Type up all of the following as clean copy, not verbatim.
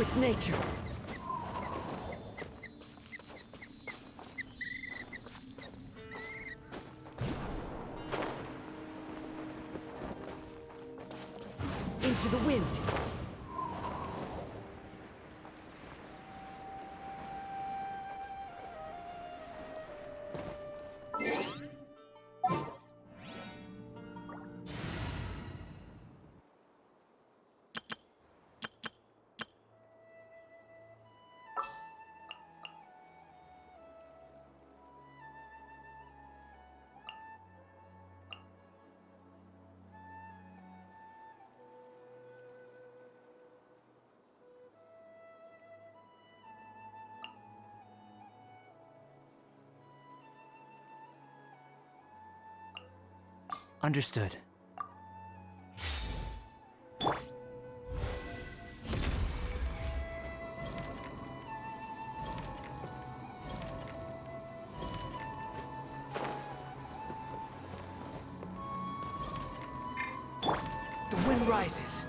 with nature. Into the wind. Understood. The wind rises.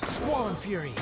Squall Fury.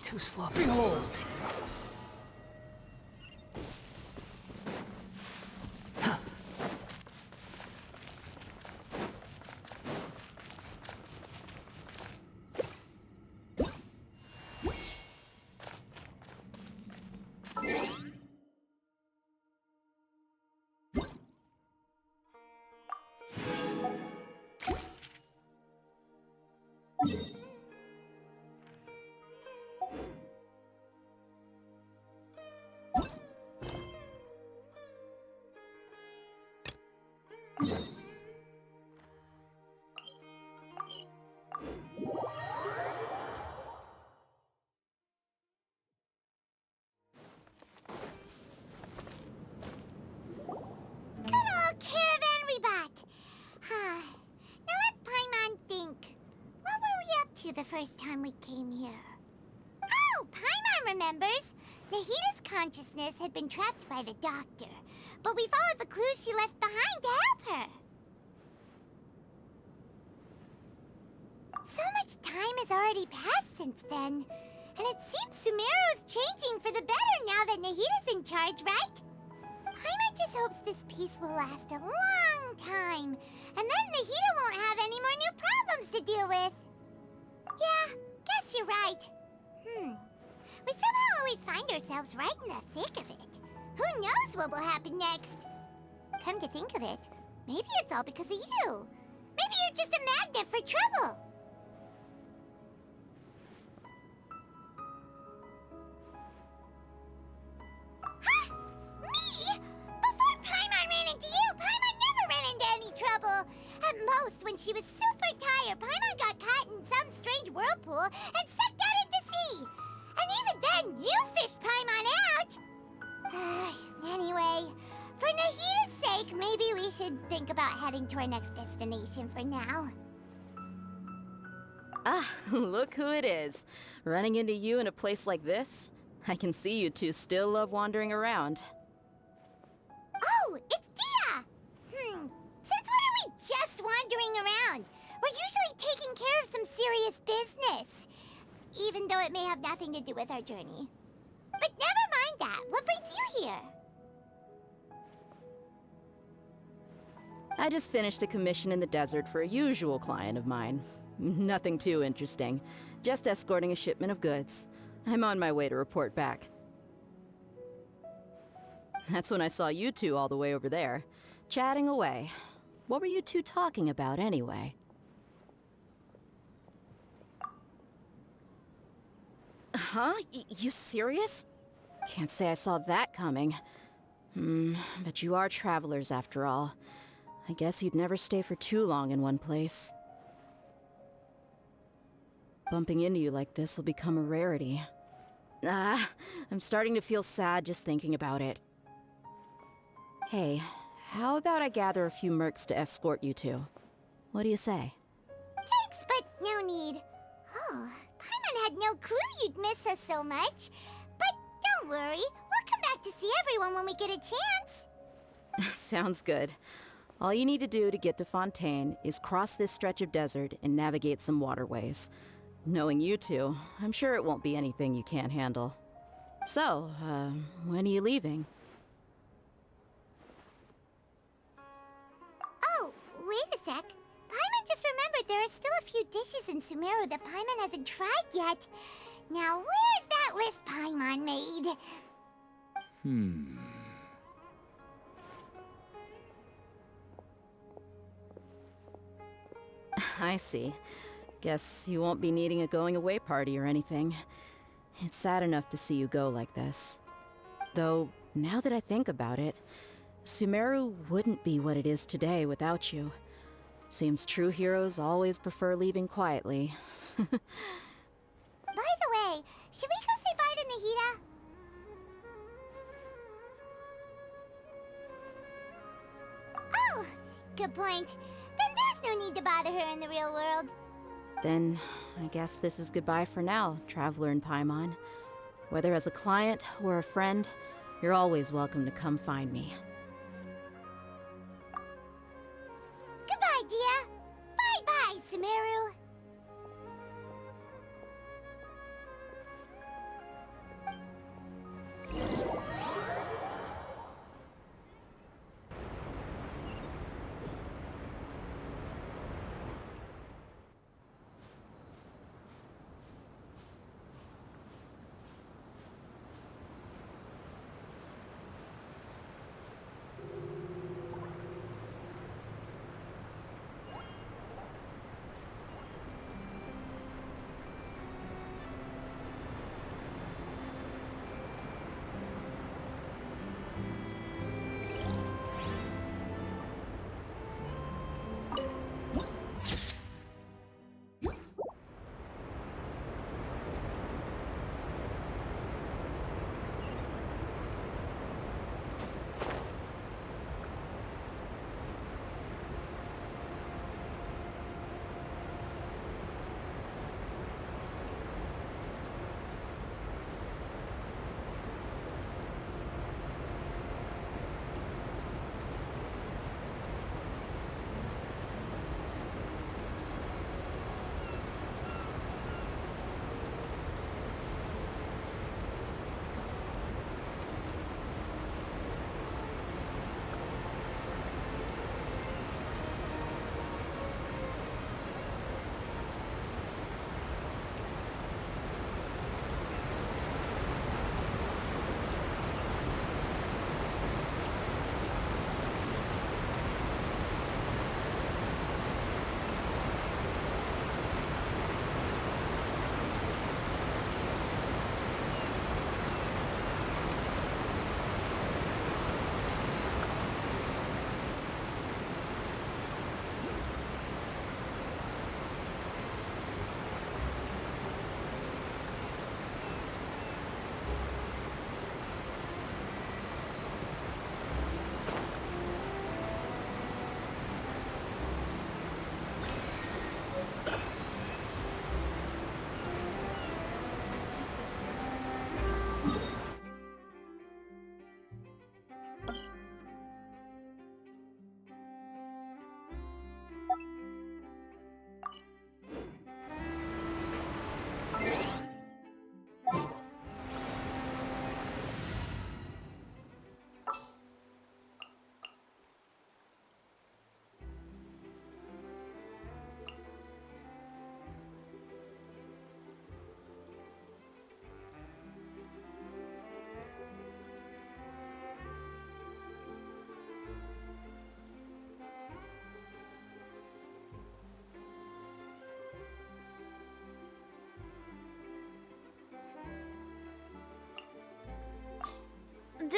Too slow. Behold! first time we came here. Oh, Paimon remembers! Nahita's consciousness had been trapped by the doctor, but we followed the clues she left behind to help her. So much time has already passed since then, and it seems Sumeru's changing for the better now that Nahita's in charge, right? Paimon just hopes this peace will last a long time, and then Nahita won't have any more new problems to deal with. Yeah, guess you're right. We somehow always find ourselves right in the thick of it. Who knows what will happen next? Come to think of it, maybe it's all because of you. Maybe you're just a magnet for trouble. Huh? Me? Before Paimon ran into you, Paimon never ran into any trouble. At most, when she was super tired, Paimon got caught in some strange whirlpool and sucked out into sea. And even then, you fished Paimon out! Anyway, for Nahita's sake, maybe we should think about heading to our next destination for now. Ah, look who it is. Running into you in a place like this? I can see you two still love wandering around. Oh, it's Dia! Since when are we just wandering around? We're usually taking care of some serious business. Even though it may have nothing to do with our journey. But never mind that. What brings you here? I just finished a commission in the desert for a usual client of mine. Nothing too interesting. Just escorting a shipment of goods. I'm on my way to report back. That's when I saw you two all the way over there, chatting away. What were you two talking about anyway? Huh? You serious? Can't say I saw that coming. But you are travelers after all. I guess you'd never stay for too long in one place. Bumping into you like this will become a rarity. I'm starting to feel sad just thinking about it. Hey, how about I gather a few mercs to escort you two? What do you say? Thanks, but no need. Oh, Paimon had no clue you'd miss us so much. But don't worry, we'll come back to see everyone when we get a chance. Sounds good. All you need to do to get to Fontaine is cross this stretch of desert and navigate some waterways. Knowing you two, I'm sure it won't be anything you can't handle. So, when are you leaving? Oh, wait a sec. Paimon just remembered there are still a few dishes in Sumeru that Paimon hasn't tried yet. Now, where's that list Paimon made? I see. Guess you won't be needing a going-away party or anything. It's sad enough to see you go like this. Though, now that I think about it, Sumeru wouldn't be what it is today without you. Seems true heroes always prefer leaving quietly. By the way, should we go say bye to Nahita? Oh, good point. Then there's no need to bother her in the real world. Then, I guess this is goodbye for now, Traveler in Paimon. Whether as a client or a friend, you're always welcome to come find me. Goodbye, Dia. Bye-bye, Sumeru.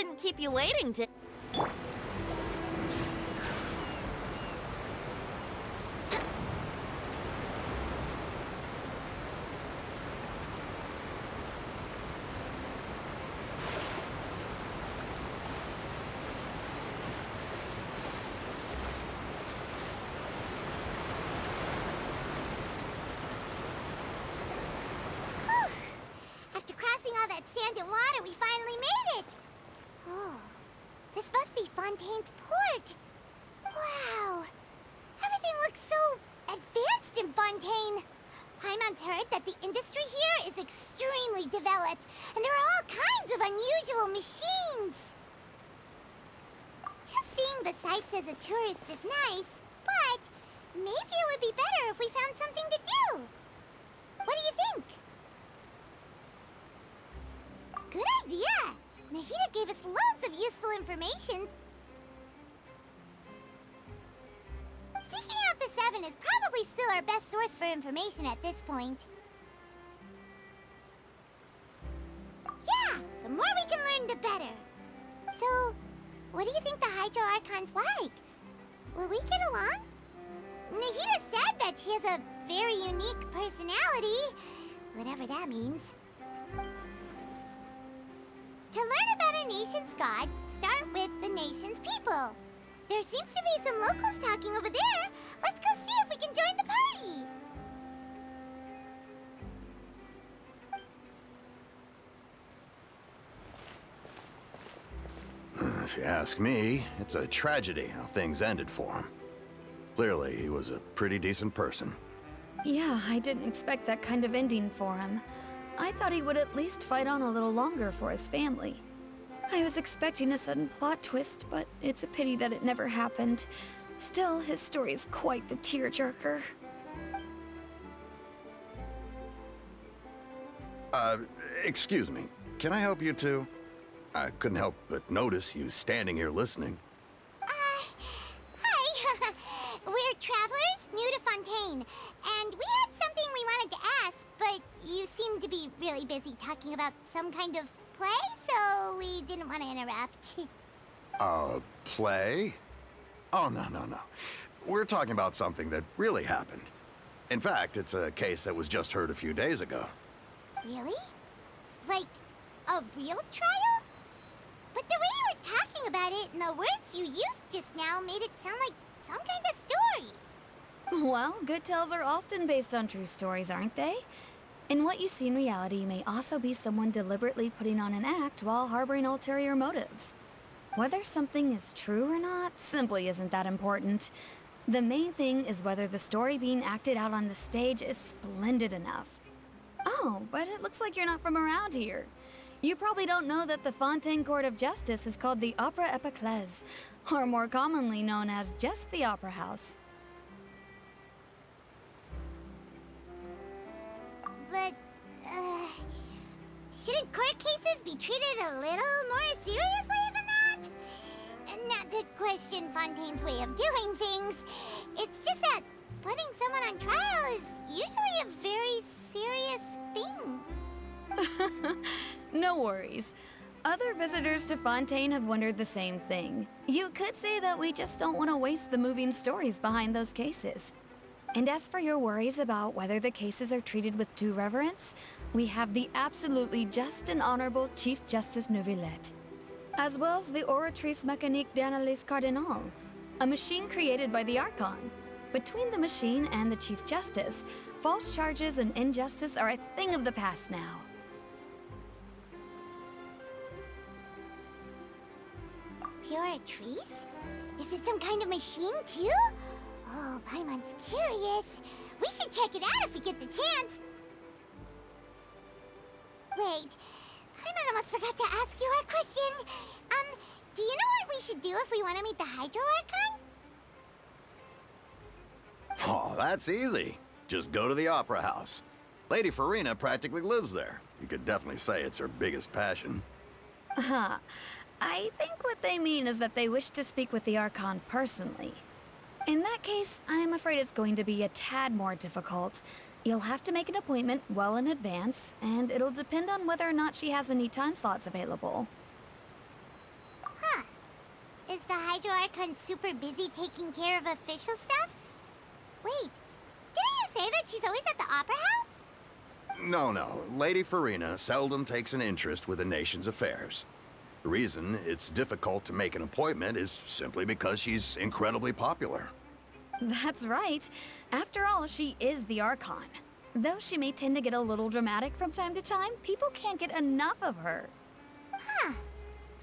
didn't keep you waiting, did... After crossing all that sand and water, we finally made it! Oh, this must be Fontaine's port. Wow, everything looks so advanced in Fontaine. Paimon's heard that the industry here is extremely developed, and there are all kinds of unusual machines. Just seeing the sights as a tourist is nice, but maybe it would be better if we found something to do. What do you think? Good idea! Nahida gave us loads of useful information. Seeking out the Seven is probably still our best source for information at this point. Yeah, the more we can learn, the better. So, what do you think the Hydro Archon's like? Will we get along? Nahida said that she has a very unique personality, whatever that means. To learn about a nation's god, start with the nation's people. There seems to be some locals talking over there. Let's go see if we can join the party. If you ask me, it's a tragedy how things ended for him. Clearly, he was a pretty decent person. Yeah, I didn't expect that kind of ending for him. I thought he would at least fight on a little longer for his family. I was expecting a sudden plot twist, but it's a pity that it never happened. Still, his story is quite the tearjerker. Excuse me. Can I help you two? I couldn't help but notice you standing here listening. Hi. We're travelers new to Fontaine, and we had something we wanted to ask, but you seem to be really busy talking about some kind of play, so we didn't want to interrupt. Play? Oh, no. We're talking about something that really happened. In fact, it's a case that was just heard a few days ago. Really? Like, a real trial? But the way you were talking about it and the words you used just now made it sound like some kind of story. Well, good tales are often based on true stories, aren't they? And what you see in reality may also be someone deliberately putting on an act while harboring ulterior motives. Whether something is true or not simply isn't that important. The main thing is whether the story being acted out on the stage is splendid enough. Oh, but it looks like you're not from around here. You probably don't know that the Fontaine Court of Justice is called the Opera Epiclese, or more commonly known as just the Opera House. But, shouldn't court cases be treated a little more seriously than that? Not to question Fontaine's way of doing things. It's just that putting someone on trial is usually a very serious thing. No worries. Other visitors to Fontaine have wondered the same thing. You could say that we just don't want to waste the moving stories behind those cases. And as for your worries about whether the cases are treated with due reverence, we have the absolutely just and honorable Chief Justice Neuvillette, as well as the Oratrice Mécanique d'Analyse Cardinal, a machine created by the Archon. Between the machine and the Chief Justice, false charges and injustice are a thing of the past now. Oratrice? Is it some kind of machine, too? Oh, Paimon's curious. We should check it out if we get the chance. Wait, Paimon almost forgot to ask you our question. Do you know what we should do if we want to meet the Hydro Archon? Oh, that's easy. Just go to the Opera House. Lady Farina practically lives there. You could definitely say it's her biggest passion. I think what they mean is that they wish to speak with the Archon personally. In that case, I am afraid it's going to be a tad more difficult. You'll have to make an appointment well in advance, and it'll depend on whether or not she has any time slots available. Is the Hydro Archon super busy taking care of official stuff? Wait, didn't you say that she's always at the Opera House? No. Lady Farina seldom takes an interest with the nation's affairs. The reason it's difficult to make an appointment is simply because she's incredibly popular. That's right. After all, she is the Archon. Though she may tend to get a little dramatic from time to time, people can't get enough of her. Huh.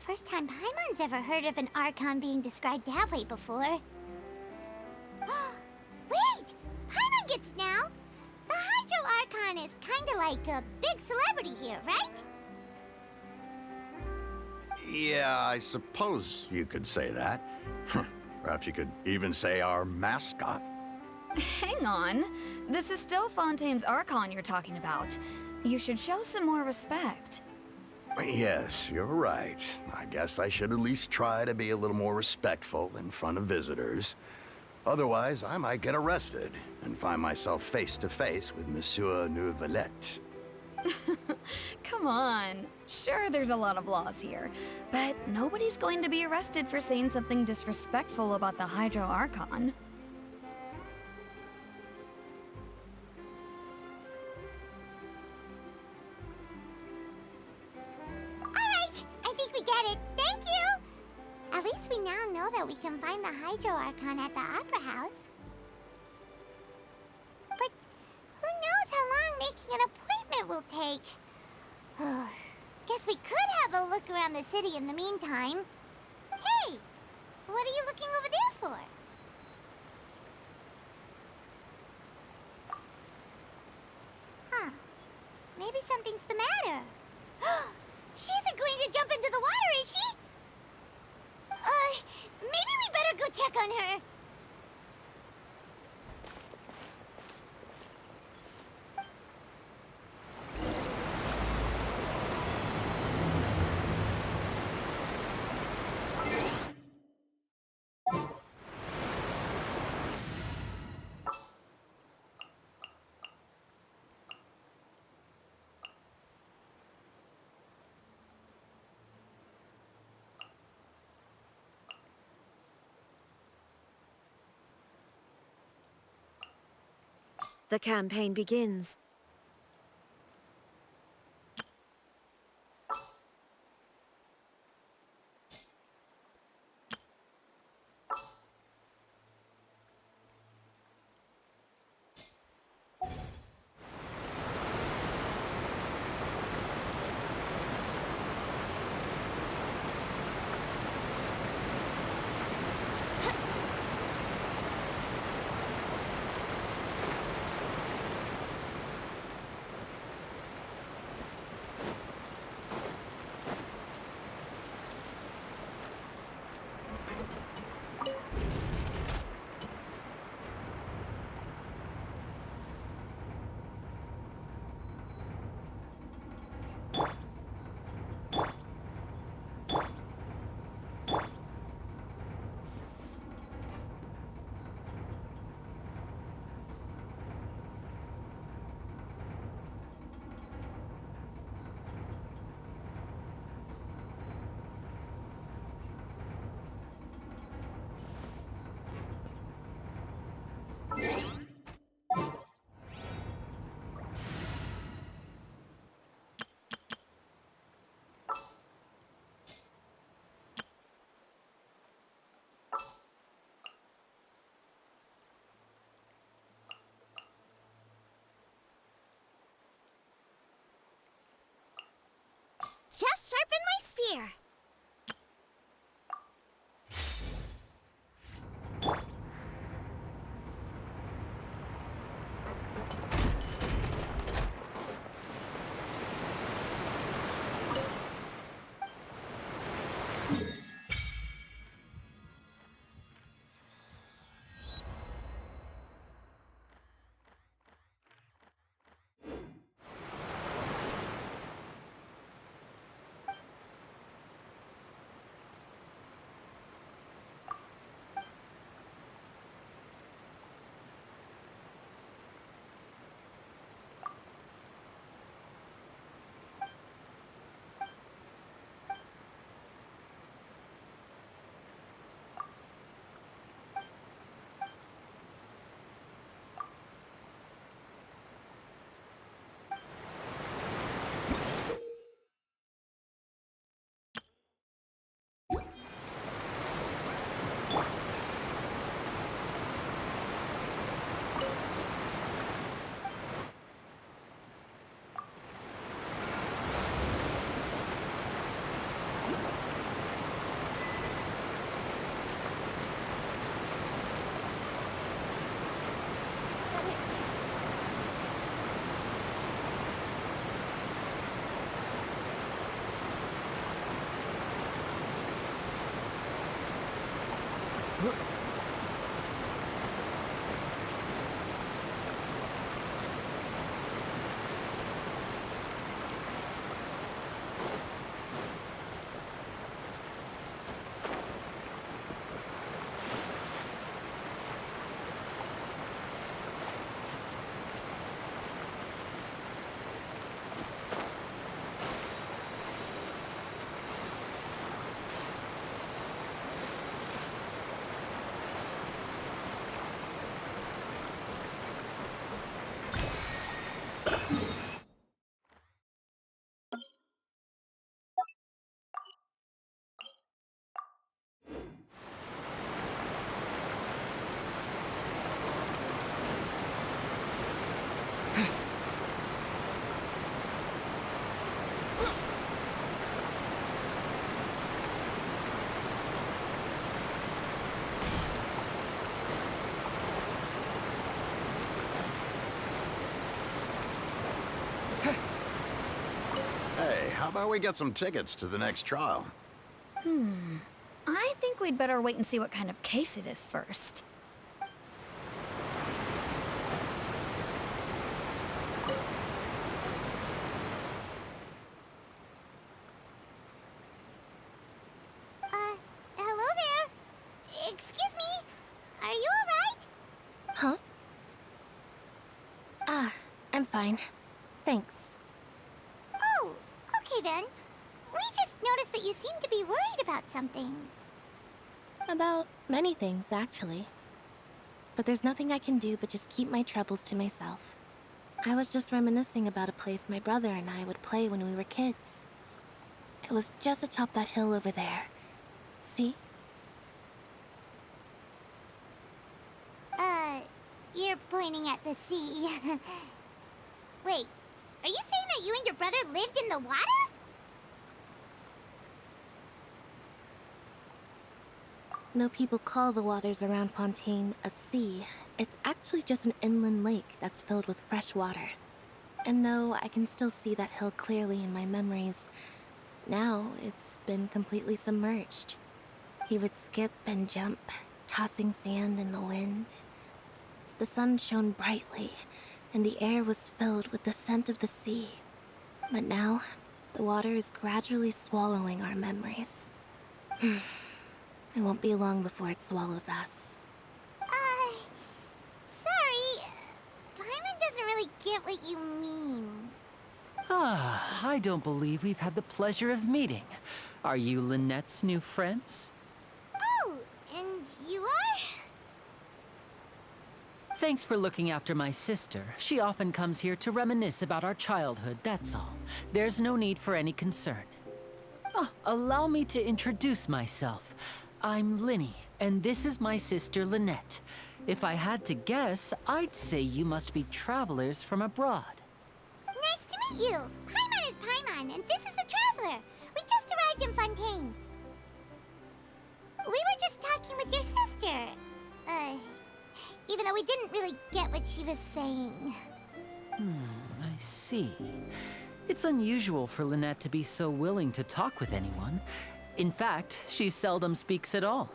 First time Paimon's ever heard of an Archon being described that way before. Wait! Paimon gets now! The Hydro Archon is kinda like a big celebrity here, right? Yeah, I suppose you could say that. Perhaps you could even say our mascot. Hang on. This is still Fontaine's Archon you're talking about. You should show some more respect. Yes, you're right. I guess I should at least try to be a little more respectful in front of visitors. Otherwise, I might get arrested and find myself face to face with Monsieur Neuvillette. Come on. Sure, there's a lot of laws here, but nobody's going to be arrested for saying something disrespectful about the Hydro Archon. Alright, I think we get it. Thank you! At least we now know that we can find the Hydro Archon at the Opera House. But who knows how long making an appointment will take? Guess we could have a look around the city in the meantime. Hey! What are you looking over there for? Huh. Maybe something's the matter. She isn't going to jump into the water, is she? Maybe we better go check on her. The campaign begins. That makes sense. Hey, how about we get some tickets to the next trial? I think we'd better wait and see what kind of case it is first. Hello there. Excuse me. Are you alright? Huh? Ah, I'm fine. Thanks. Oh, okay then. We just noticed that you seem to be worried about something. About many things, actually. But there's nothing I can do but just keep my troubles to myself. I was just reminiscing about a place my brother and I would play when we were kids. It was just atop that hill over there. See? You're pointing at the sea. Wait, are you saying that you and your brother lived in the water? No people call the waters around Fontaine a sea. It's actually just an inland lake that's filled with fresh water. And no, I can still see that hill clearly in my memories. Now, it's been completely submerged. He would skip and jump, tossing sand in the wind. The sun shone brightly, and the air was filled with the scent of the sea. But now, the water is gradually swallowing our memories. It won't be long before it swallows us. Sorry. Paimon doesn't really get what you mean. Ah, I don't believe we've had the pleasure of meeting. Are you Lynette's new friends? Oh, and you are? Thanks for looking after my sister. She often comes here to reminisce about our childhood, that's all. There's no need for any concern. Oh, allow me to introduce myself. I'm Linny, and this is my sister Lynette. If I had to guess, I'd say you must be travelers from abroad. Nice to meet you. Paimon is Paimon, and this is the Traveler. We just arrived in Fontaine. We were just talking with your sister. Even though we didn't really get what she was saying. I see. It's unusual for Lynette to be so willing to talk with anyone. In fact, she seldom speaks at all.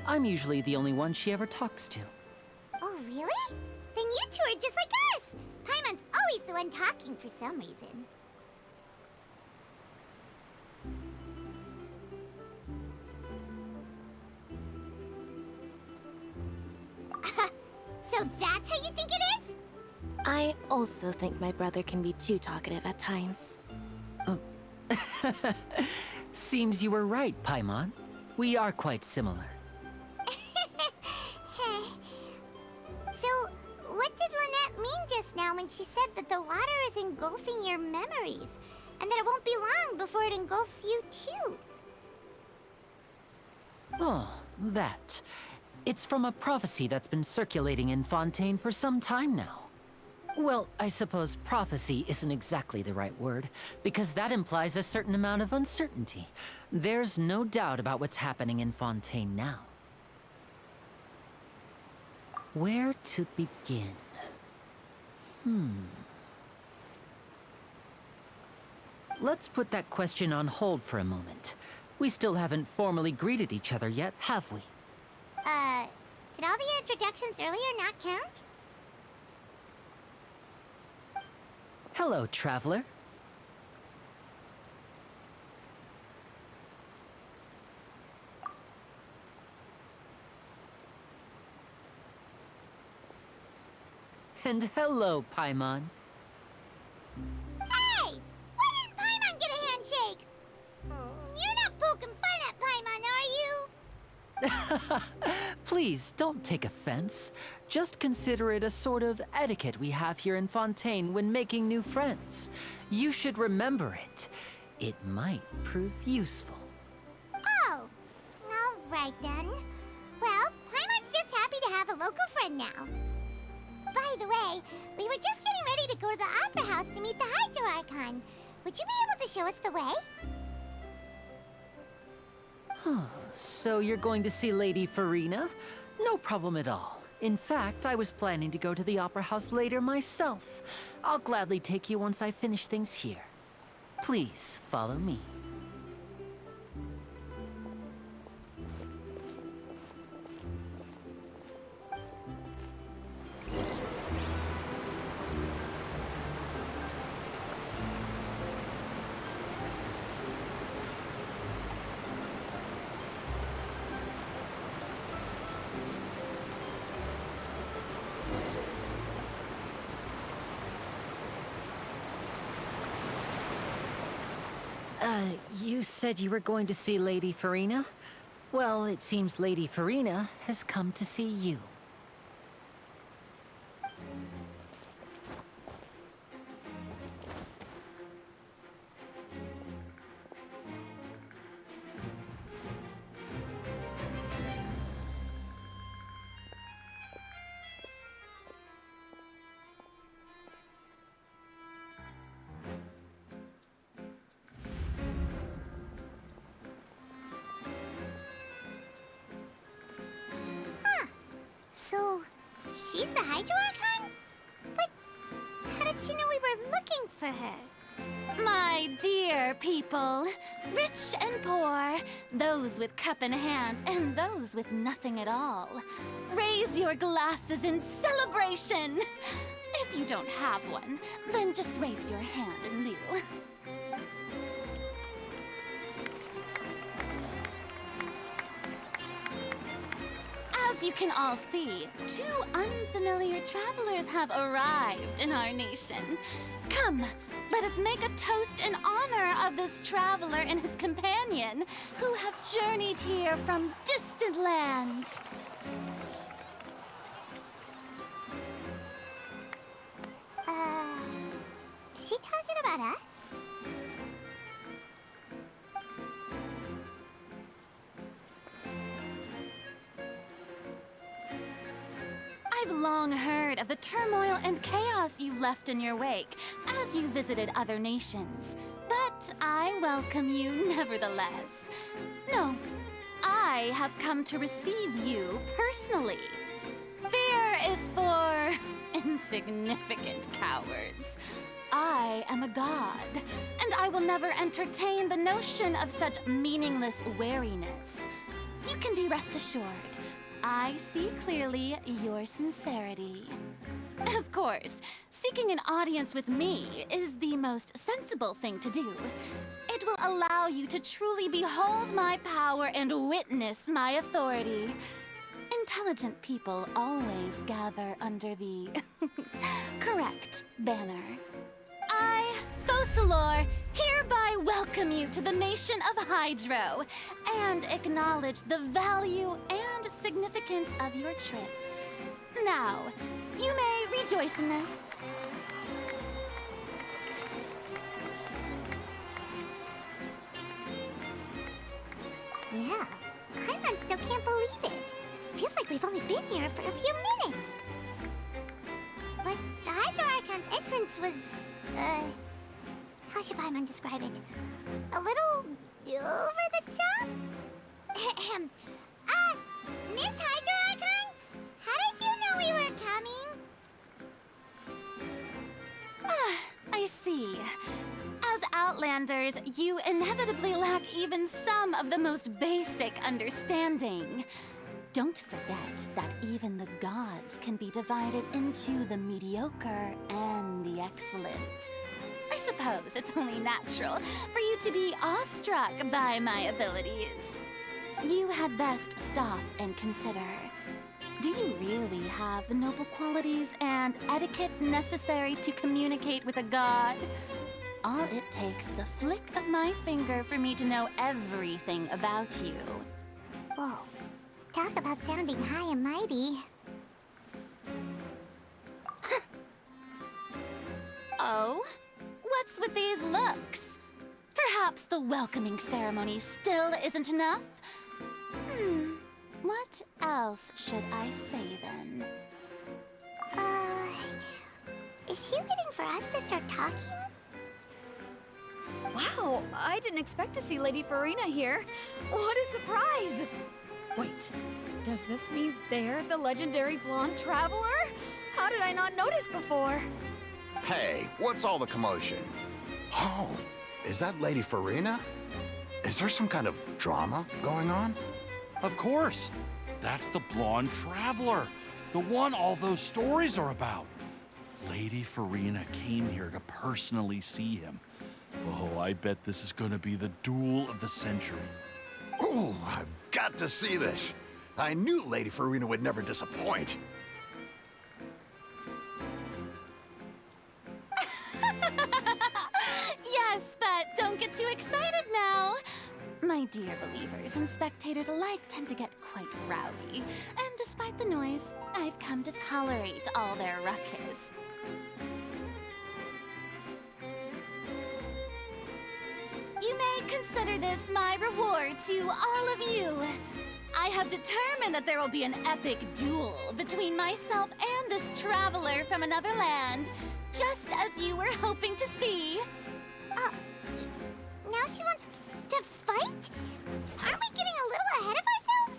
I'm usually the only one she ever talks to. Oh, really? Then you two are just like us. Paimon's always the one talking for some reason. So that's how you think it is? I also think my brother can be too talkative at times. Seems you were right, Paimon. We are quite similar. So, what did Lynette mean just now when she said that the water is engulfing your memories? And that it won't be long before it engulfs you too? Oh, that. It's from a prophecy that's been circulating in Fontaine for some time now. Well, I suppose prophecy isn't exactly the right word, because that implies a certain amount of uncertainty. There's no doubt about what's happening in Fontaine now. Where to begin? Let's put that question on hold for a moment. We still haven't formally greeted each other yet, have we? Did all the introductions earlier not count? Hello, traveler. And hello, Paimon. Hey! Why didn't Paimon get a handshake? You're not poking fun at Paimon, are you? Please, don't take offense. Just consider it a sort of etiquette we have here in Fontaine when making new friends. You should remember it. It might prove useful. Oh, all right then. Well, Paimon's just happy to have a local friend now. By the way, we were just getting ready to go to the Opera House to meet the Hydro Archon. Would you be able to show us the way? So you're going to see Lady Farina? No problem at all. In fact, I was planning to go to the Opera House later myself. I'll gladly take you once I finish things here. Please, follow me. You said you were going to see Lady Farina? Well, it seems Lady Farina has come to see you. So, she's the Hydro Archon? But how did she know we were looking for her? My dear people, rich and poor, those with cup in hand and those with nothing at all, raise your glasses in celebration. If you don't have one, then just raise your hand in lieu. As you can all see, two unfamiliar travelers have arrived in our nation. Come, let us make a toast in honor of this traveler and his companion who have journeyed here from distant lands. Is she talking about us? I've long heard of the turmoil and chaos you've left in your wake as you visited other nations. But I welcome you nevertheless. No, I have come to receive you personally. Fear is for insignificant cowards. I am a god, and I will never entertain the notion of such meaningless wariness. You can be rest assured. I see clearly your sincerity. Of course, seeking an audience with me is the most sensible thing to do. It will allow you to truly behold my power and witness my authority. Intelligent people always gather under the correct banner. I, Focalor, hereby welcome you to the nation of Hydro and acknowledge the value and significance of your trip. Now, you may rejoice in this. Yeah, Paimon still can't believe it. Feels like we've only been here for a few minutes. But the Hydro Hydro Archon's entrance was, how should Paimon describe it? A little over the top? Ahem. Miss Hydro Archon? How did you know we were coming? I see. As Outlanders, you inevitably lack even some of the most basic understanding. Don't forget that even the gods can be divided into the mediocre and the excellent. I suppose it's only natural for you to be awestruck by my abilities. You had best stop and consider. Do you really have the noble qualities and etiquette necessary to communicate with a god? All it takes is a flick of my finger for me to know everything about you. Whoa. Talk about sounding high and mighty. Oh? What's with these looks? Perhaps the welcoming ceremony still isn't enough? What else should I say then? Is she waiting for us to start talking? Wow, I didn't expect to see Lady Farina here. What a surprise! Wait, does this mean they're the legendary blonde traveler? How did I not notice before? Hey, what's all the commotion? Oh, is that Lady Farina? Is there some kind of drama going on? Of course. That's the blonde traveler. The one all those stories are about. Lady Farina came here to personally see him. Oh, I bet this is gonna be the duel of the century. Ooh, I've got to see this. I knew Lady Farina would never disappoint. Yes, but don't get too excited now. My dear believers and spectators alike tend to get quite rowdy, and despite the noise, I've come to tolerate all their ruckus. You may consider this my reward to all of you. I have determined that there will be an epic duel between myself and this traveler from another land, just as you were hoping to see. Now she wants to fight? Aren't we getting a little ahead of ourselves?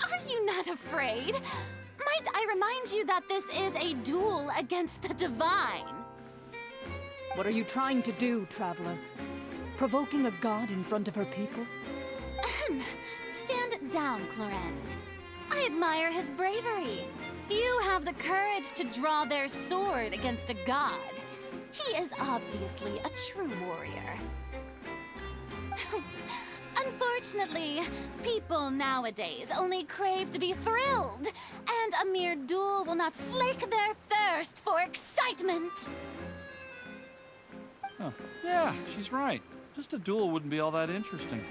Are you not afraid? Might I remind you that this is a duel against the divine? What are you trying to do, traveler? Provoking a god in front of her people? Stand down, Clorend. I admire his bravery. Few have the courage to draw their sword against a god. He is obviously a true warrior. Unfortunately, people nowadays only crave to be thrilled, and a mere duel will not slake their thirst for excitement. Huh. Yeah, she's right. Just a duel wouldn't be all that interesting.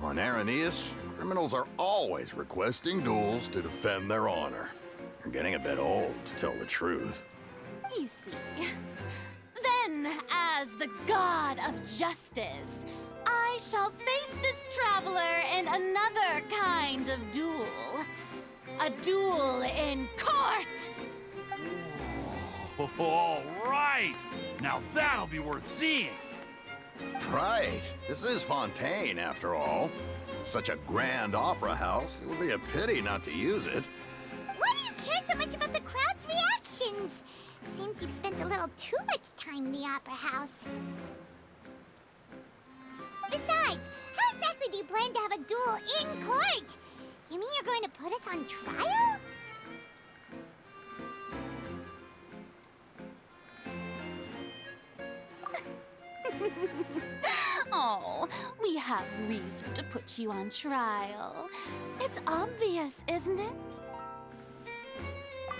On Araneus, criminals are always requesting duels to defend their honor. You're getting a bit old, to tell the truth. You see. Then, as the god of justice, I shall face this traveler in another kind of duel. A duel in court! Oh, all right! Now that'll be worth seeing! Right. This is Fontaine, after all. It's such a grand opera house, it would be a pity not to use it. Why do you care so much about the crowd's reactions? Seems you've spent a little too much time in the opera house. Besides, how exactly do you plan to have a duel in court? You mean you're going to put us on trial? Oh, we have reason to put you on trial. It's obvious, isn't it?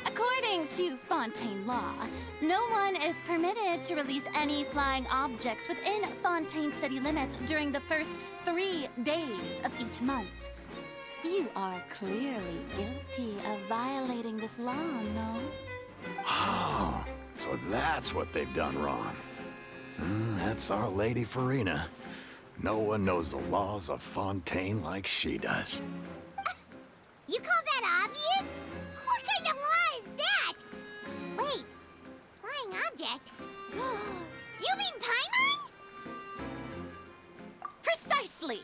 According to Fontaine law, no one is permitted to release any flying objects within Fontaine city limits during the first 3 days of each month. You are clearly guilty of violating this law, no? Oh, so that's what they've done wrong. That's our Lady Farina. No one knows the laws of Fontaine like she does. You call that obvious? What kind of law is that? Wait, flying object? You mean Paimon? Precisely!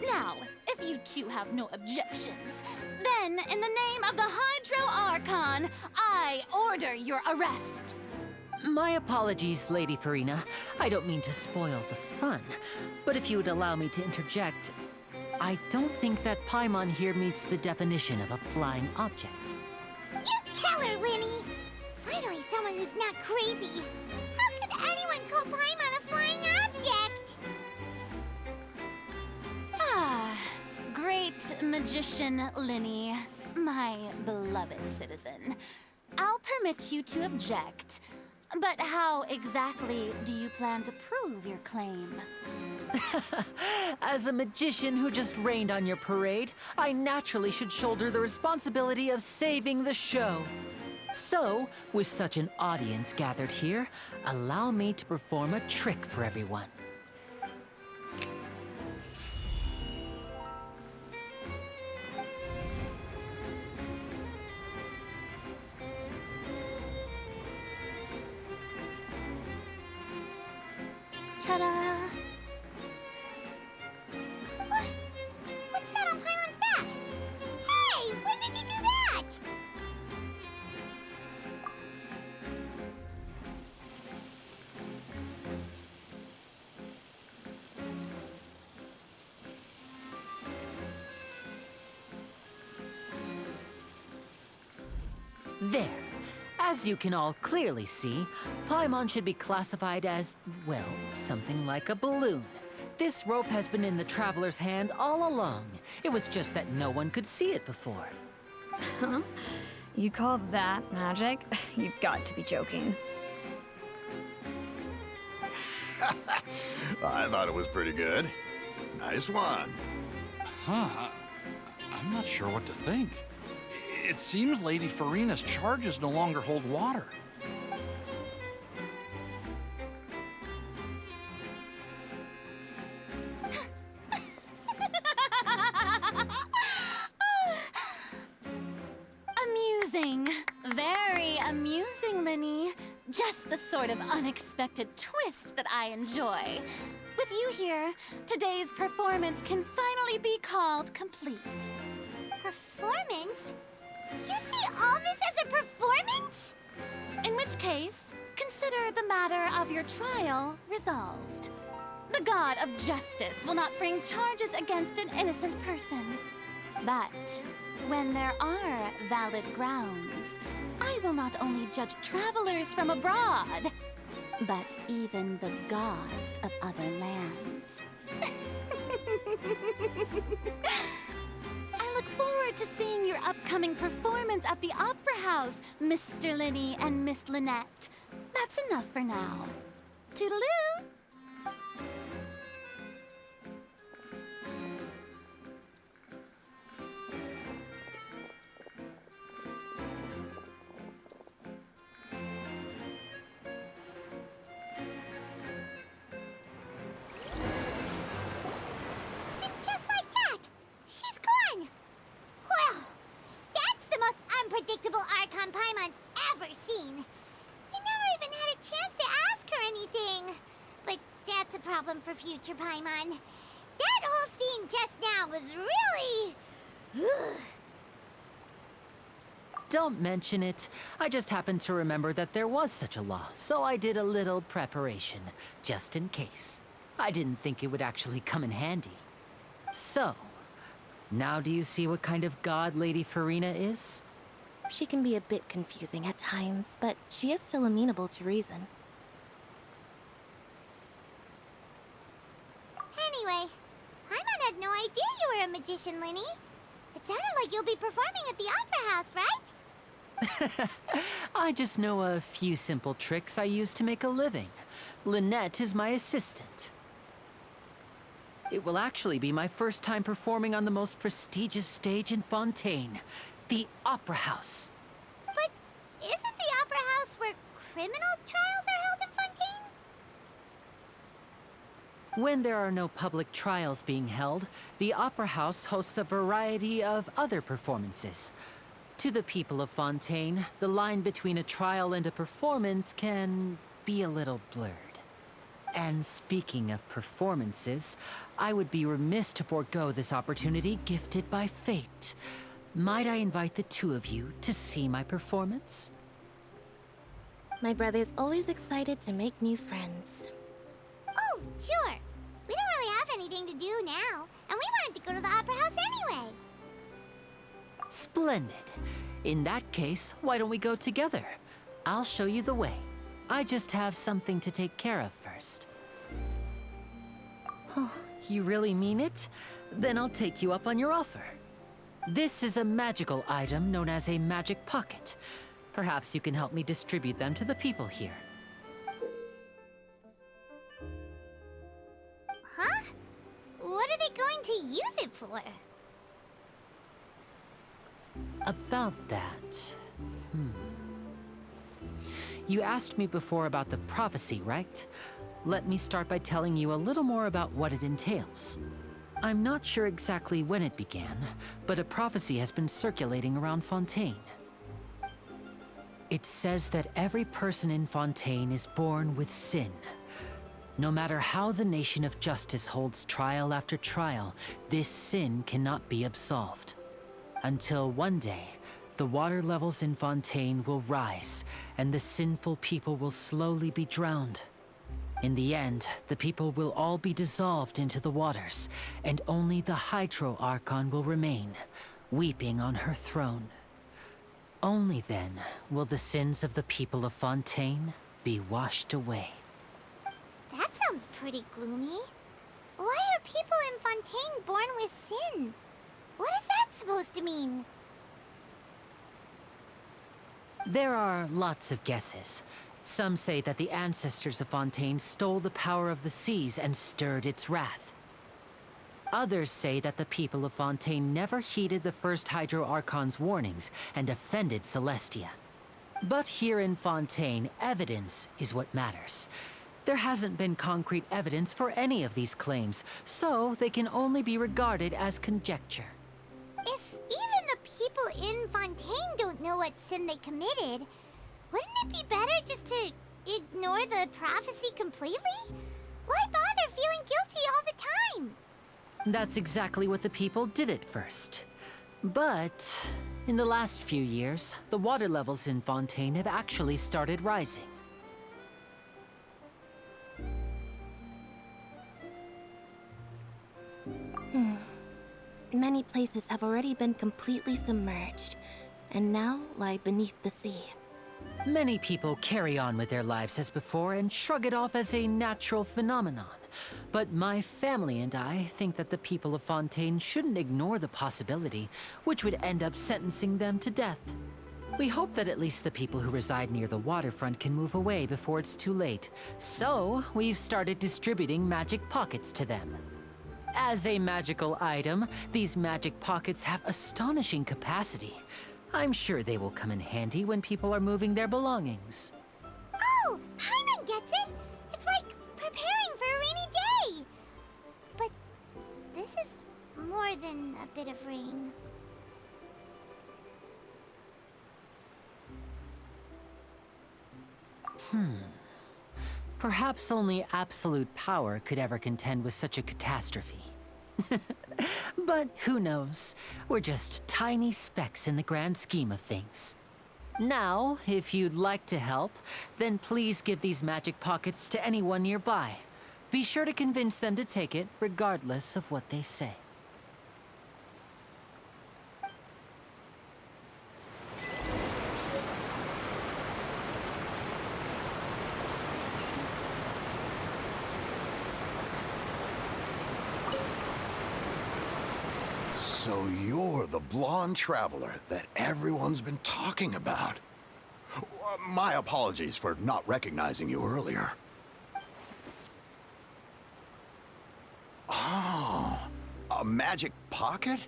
Now, if you two have no objections, then in the name of the Hydro Archon, I order your arrest. My apologies, Lady Farina. I don't mean to spoil the fun, but if you would allow me to interject, I don't think that Paimon here meets the definition of a flying object. You tell her, Linny! Finally someone who's not crazy. How could anyone call Paimon a flying object? Ah, great magician Linny, my beloved citizen. I'll permit you to object, but how exactly do you plan to prove your claim? As a magician who just rained on your parade, I naturally should shoulder the responsibility of saving the show. So, with such an audience gathered here, allow me to perform a trick for everyone. Ta-da! What's that on Paimon's back? Hey, when did you do that? There. As you can all clearly see, Paimon should be classified as, well, something like a balloon. This rope has been in the Traveler's hand all along. It was just that no one could see it before. Huh? You call that magic? You've got to be joking. I thought it was pretty good. Nice one. Huh. I'm not sure what to think. It seems Lady Farina's charges no longer hold water. Amusing. Very amusing, Linny. Just the sort of unexpected twist that I enjoy. With you here, today's performance can finally be called complete. Performance? You see all this as a performance? In which case, consider the matter of your trial resolved. The god of justice will not bring charges against an innocent person. But when there are valid grounds, I will not only judge travelers from abroad, but even the gods of other lands. I look forward to seeing your upcoming performance at the Opera House, Mr. Linny and Miss Lynette. That's enough for now. Toodaloo! And just like that, she's gone. Well, that's the most unpredictable Archon Paimon's ever seen. You never even had a chance to ask her anything. But that's a problem for future Paimon. That whole scene just now was really... Don't mention it. I just happened to remember that there was such a law, so I did a little preparation, just in case. I didn't think it would actually come in handy. So, now do you see what kind of god Lady Farina is? She can be a bit confusing at times, but she is still amenable to reason. Anyway, Paimon had no idea you were a magician, Linny. It sounded like you'll be performing at the Opera House, right? I just know a few simple tricks I use to make a living. Lynette is my assistant. It will actually be my first time performing on the most prestigious stage in Fontaine, the Opera House. But isn't the Opera House where criminal trials are held in Fontaine? When there are no public trials being held, the Opera House hosts a variety of other performances. To the people of Fontaine, the line between a trial and a performance can be a little blurred. And speaking of performances, I would be remiss to forego this opportunity gifted by fate. Might I invite the two of you to see my performance? My brother's always excited to make new friends. Oh, sure. We don't really have anything to do now, and we wanted to go to the Opera House anyway. Splendid. In that case, why don't we go together? I'll show you the way. I just have something to take care of first. Oh, you really mean it? Then I'll take you up on your offer. This is a magical item known as a magic pocket. Perhaps you can help me distribute them to the people here. Huh? What are they going to use it for? About that... You asked me before about the prophecy, right? Let me start by telling you a little more about what it entails. I'm not sure exactly when it began, but a prophecy has been circulating around Fontaine. It says that every person in Fontaine is born with sin. No matter how the nation of justice holds trial after trial, this sin cannot be absolved. Until one day, the water levels in Fontaine will rise, and the sinful people will slowly be drowned. In the end, the people will all be dissolved into the waters, and only the Hydro Archon will remain, weeping on her throne. Only then will the sins of the people of Fontaine be washed away. That sounds pretty gloomy. Why are people in Fontaine born with sin? What is that supposed to mean? There are lots of guesses. Some say that the ancestors of Fontaine stole the power of the seas and stirred its wrath. Others say that the people of Fontaine never heeded the first Hydro Archon's warnings and offended Celestia. But here in Fontaine, evidence is what matters. There hasn't been concrete evidence for any of these claims, so they can only be regarded as conjecture. If even the people in Fontaine don't know what sin they committed, wouldn't it be better just to ignore the prophecy completely? Why bother feeling guilty all the time? That's exactly what the people did at first. But in the last few years, the water levels in Fontaine have actually started rising. Many places have already been completely submerged, and now lie beneath the sea. Many people carry on with their lives as before and shrug it off as a natural phenomenon. But my family and I think that the people of Fontaine shouldn't ignore the possibility, which would end up sentencing them to death. We hope that at least the people who reside near the waterfront can move away before it's too late. So, we've started distributing magic pockets to them. As a magical item, these magic pockets have astonishing capacity. I'm sure they will come in handy when people are moving their belongings. Oh, Paimon gets it! It's like preparing for a rainy day! But this is more than a bit of rain. Perhaps only absolute power could ever contend with such a catastrophe. But who knows? We're just tiny specks in the grand scheme of things. Now, if you'd like to help, then please give these magic pockets to anyone nearby. Be sure to convince them to take it, regardless of what they say. So you're the blonde traveler that everyone's been talking about. My apologies for not recognizing you earlier. Oh. A magic pocket?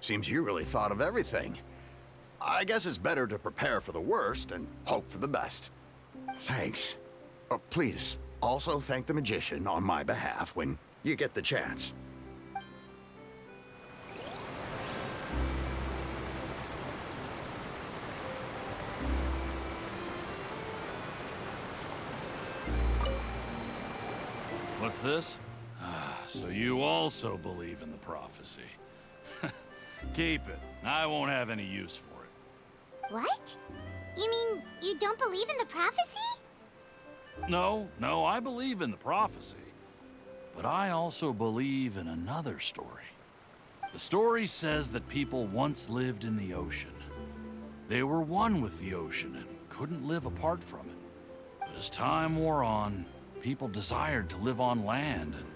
Seems you really thought of everything. I guess it's better to prepare for the worst and hope for the best. Thanks. Please, also thank the magician on my behalf when you get the chance. What's this? So you also believe in the prophecy. Keep it. I won't have any use for it. What? You mean you don't believe in the prophecy? No, I believe in the prophecy. But I also believe in another story. The story says that people once lived in the ocean. They were one with the ocean and couldn't live apart from it. But as time wore on, people desired to live on land and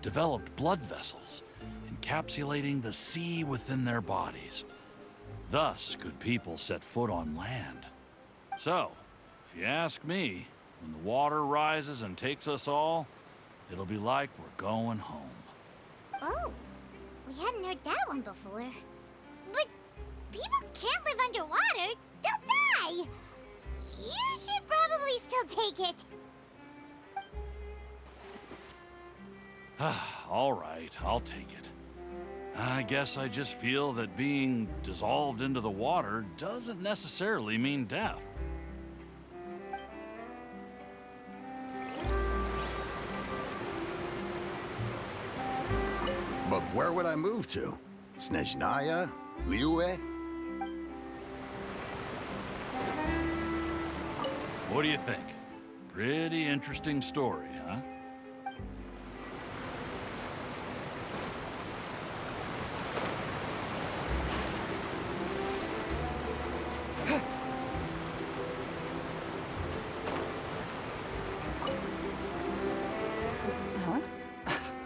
developed blood vessels, encapsulating the sea within their bodies. Thus could people set foot on land. So, if you ask me, when the water rises and takes us all, it'll be like we're going home. Oh, we hadn't heard that one before. But people can't live underwater. They'll die. You should probably still take it. All right, I'll take it. I guess I just feel that being dissolved into the water doesn't necessarily mean death. But where would I move to? Snezhnaya? Liyue? What do you think? Pretty interesting story, huh?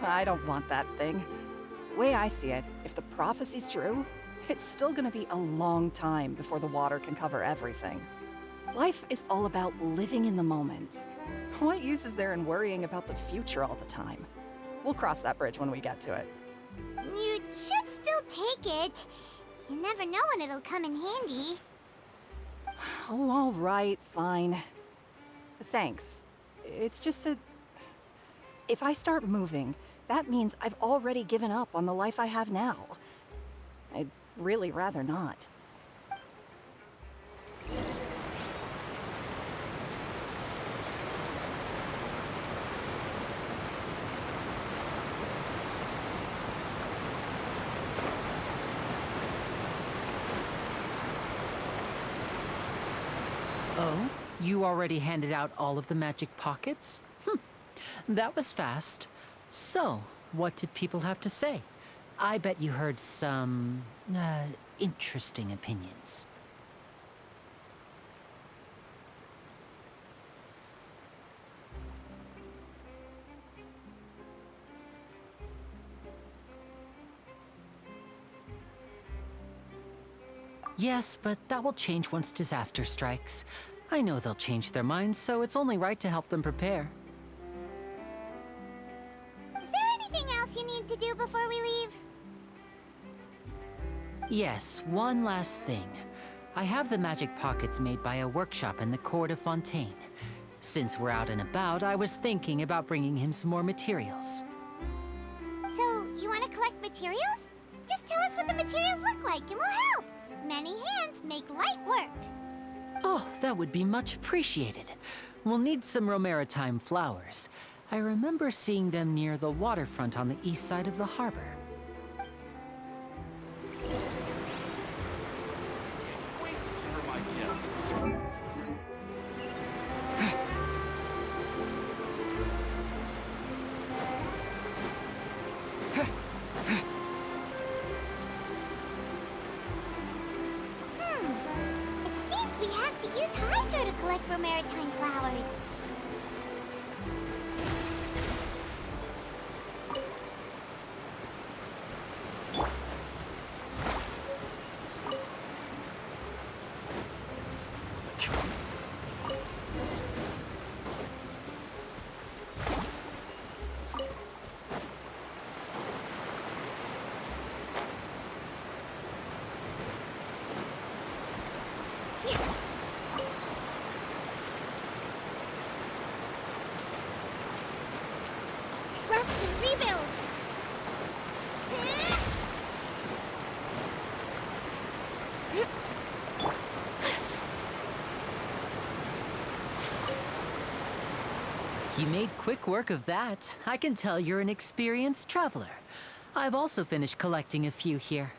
I don't want that thing. Way I see it, if the prophecy's true, it's still gonna be a long time before the water can cover everything. Life is all about living in the moment. What use is there in worrying about the future all the time? We'll cross that bridge when we get to it. You should still take it. You never know when it'll come in handy. Oh, all right, fine. Thanks. It's just that if I start moving, that means I've already given up on the life I have now. I'd really rather not. Oh? You already handed out all of the magic pockets? That was fast. So, what did people have to say? I bet you heard some, interesting opinions. Yes, but that will change once disaster strikes. I know they'll change their minds, so it's only right to help them prepare. Is there anything else you need to do before we leave? Yes, one last thing. I have the magic pockets made by a workshop in the court of Fontaine. Since we're out and about, I was thinking about bringing him some more materials. So, you want to collect materials? Just tell us what the materials look like and we'll help. Many hands make light work. Oh, that would be much appreciated. We'll need some Romaritime flowers. I remember seeing them near the waterfront on the east side of the harbor. Wait to give her my gift. It seems we have to use Hydro to collect Romaritime flowers. You made quick work of that. I can tell you're an experienced traveler. I've also finished collecting a few here.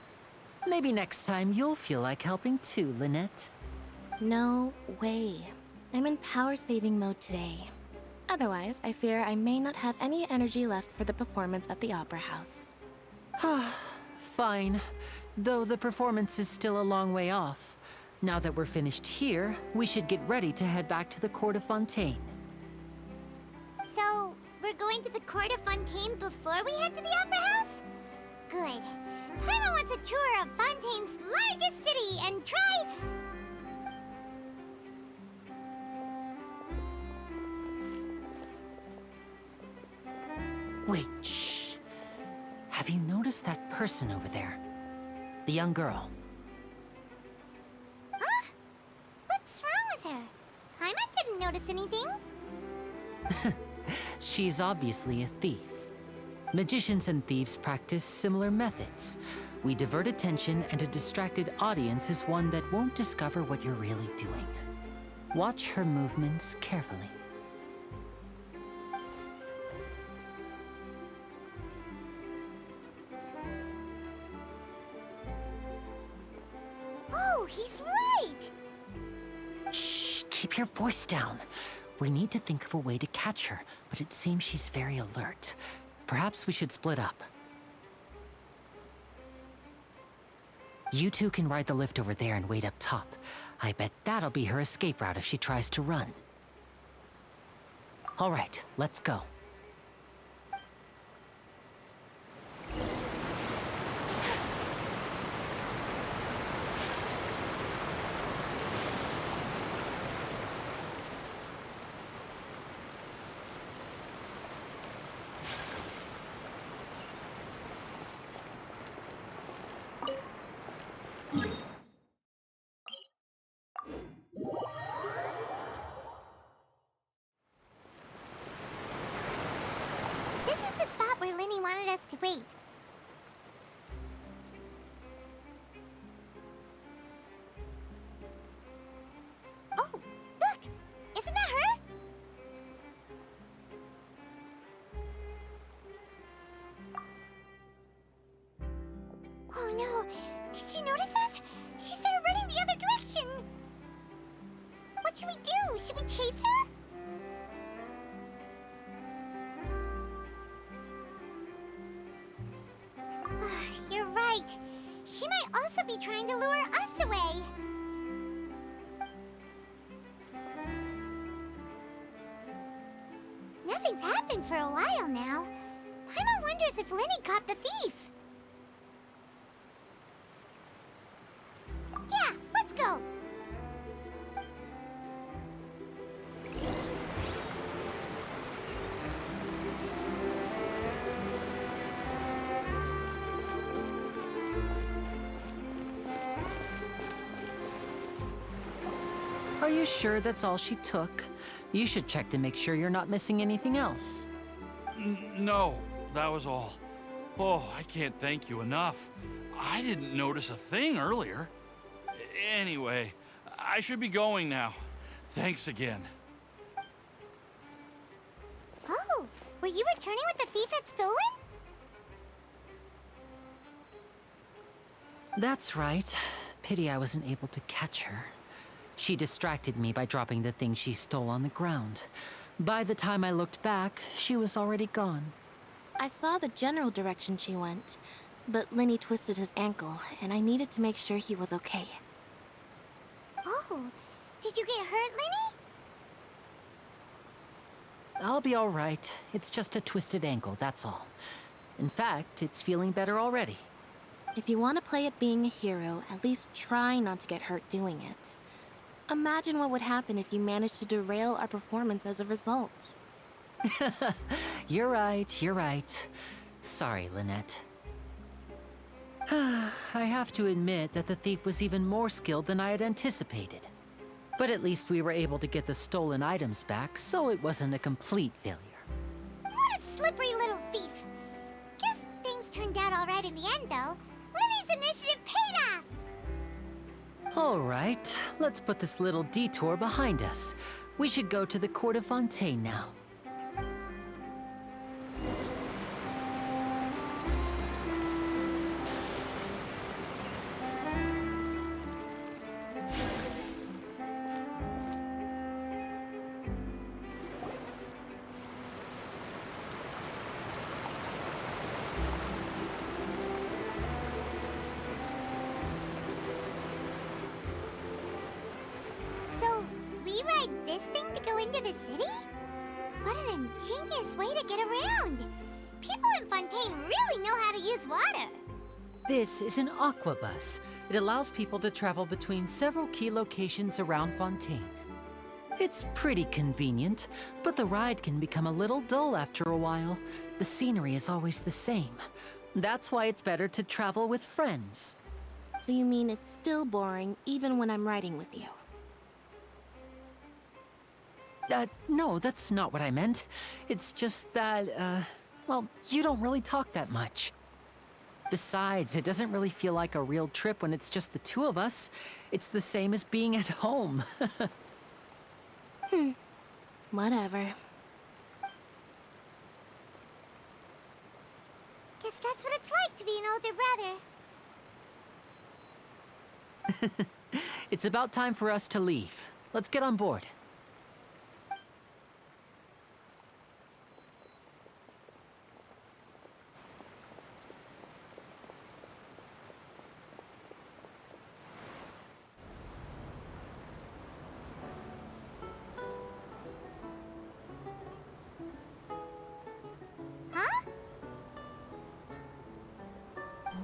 Maybe next time you'll feel like helping too, Lynette. No way. I'm in power-saving mode today. Otherwise, I fear I may not have any energy left for the performance at the Opera House. Fine. Though the performance is still a long way off. Now that we're finished here, we should get ready to head back to the Court of Fontaine. So, we're going to the Court of Fontaine before we head to the Opera House? Good. Paimon wants a tour of Fontaine's largest city and try... Wait, shh. Have you noticed that person over there? The young girl. Huh? What's wrong with her? Paimon didn't notice anything. She's obviously a thief. Magicians and thieves practice similar methods. We divert attention, and a distracted audience is one that won't discover what you're really doing. Watch her movements carefully. Oh, he's right! Shh, keep your voice down. We need to think of a way to catch her, but it seems she's very alert. Perhaps we should split up. You two can ride the lift over there and wait up top. I bet that'll be her escape route if she tries to run. All right, let's go. This is the spot where Linny wanted us to wait. Oh, look! Isn't that her? Oh no! Did she notice us? She started running the other direction! What should we do? Should we chase her? You're right. She might also be trying to lure us away. Nothing's happened for a while now. Paimon wonders if Linny caught the thief. Yeah, let's go. Are you sure that's all she took? You should check to make sure you're not missing anything else. No, that was all. Oh, I can't thank you enough. I didn't notice a thing earlier. Anyway, I should be going now. Thanks again. Oh, were you returning what the thief had stolen? That's right. Pity I wasn't able to catch her. She distracted me by dropping the thing she stole on the ground. By the time I looked back, she was already gone. I saw the general direction she went, but Linny twisted his ankle, and I needed to make sure he was okay. Oh, did you get hurt, Linny? I'll be all right. It's just a twisted ankle, that's all. In fact, it's feeling better already. If you want to play at being a hero, at least try not to get hurt doing it. Imagine what would happen if you managed to derail our performance as a result. You're right, you're right. Sorry, Lynette. I have to admit that the thief was even more skilled than I had anticipated. But at least we were able to get the stolen items back, so it wasn't a complete failure. What a slippery little thief. Guess things turned out all right in the end, though. Linny's initiative paid off! All right, let's put this little detour behind us. We should go to the Court of Fontaine now. the city? What an ingenious way to get around! People in Fontaine really know how to use water! This is an aquabus. It allows people to travel between several key locations around Fontaine. It's pretty convenient, but the ride can become a little dull after a while. The scenery is always the same. That's why it's better to travel with friends. So you mean it's still boring even when I'm riding with you? No, that's not what I meant. It's just that, well, you don't really talk that much. Besides, it doesn't really feel like a real trip when it's just the two of us. It's the same as being at home. Whatever. Guess that's what it's like to be an older brother. It's about time for us to leave. Let's get on board.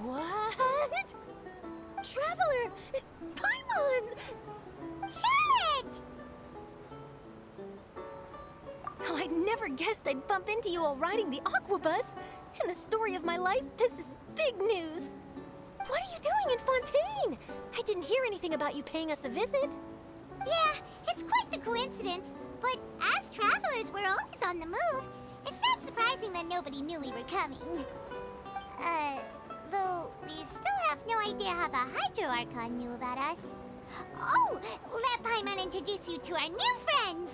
What? Traveler! Paimon! Charlotte! Oh, I never guessed I'd bump into you all riding the aquabus. In the story of my life, this is big news. What are you doing in Fontaine? I didn't hear anything about you paying us a visit. Yeah, it's quite the coincidence. But as travelers, we're always on the move. It's not surprising that nobody knew we were coming. Though we still have no idea how the Hydro Archon knew about us. Oh, let Paimon introduce you to our new friends!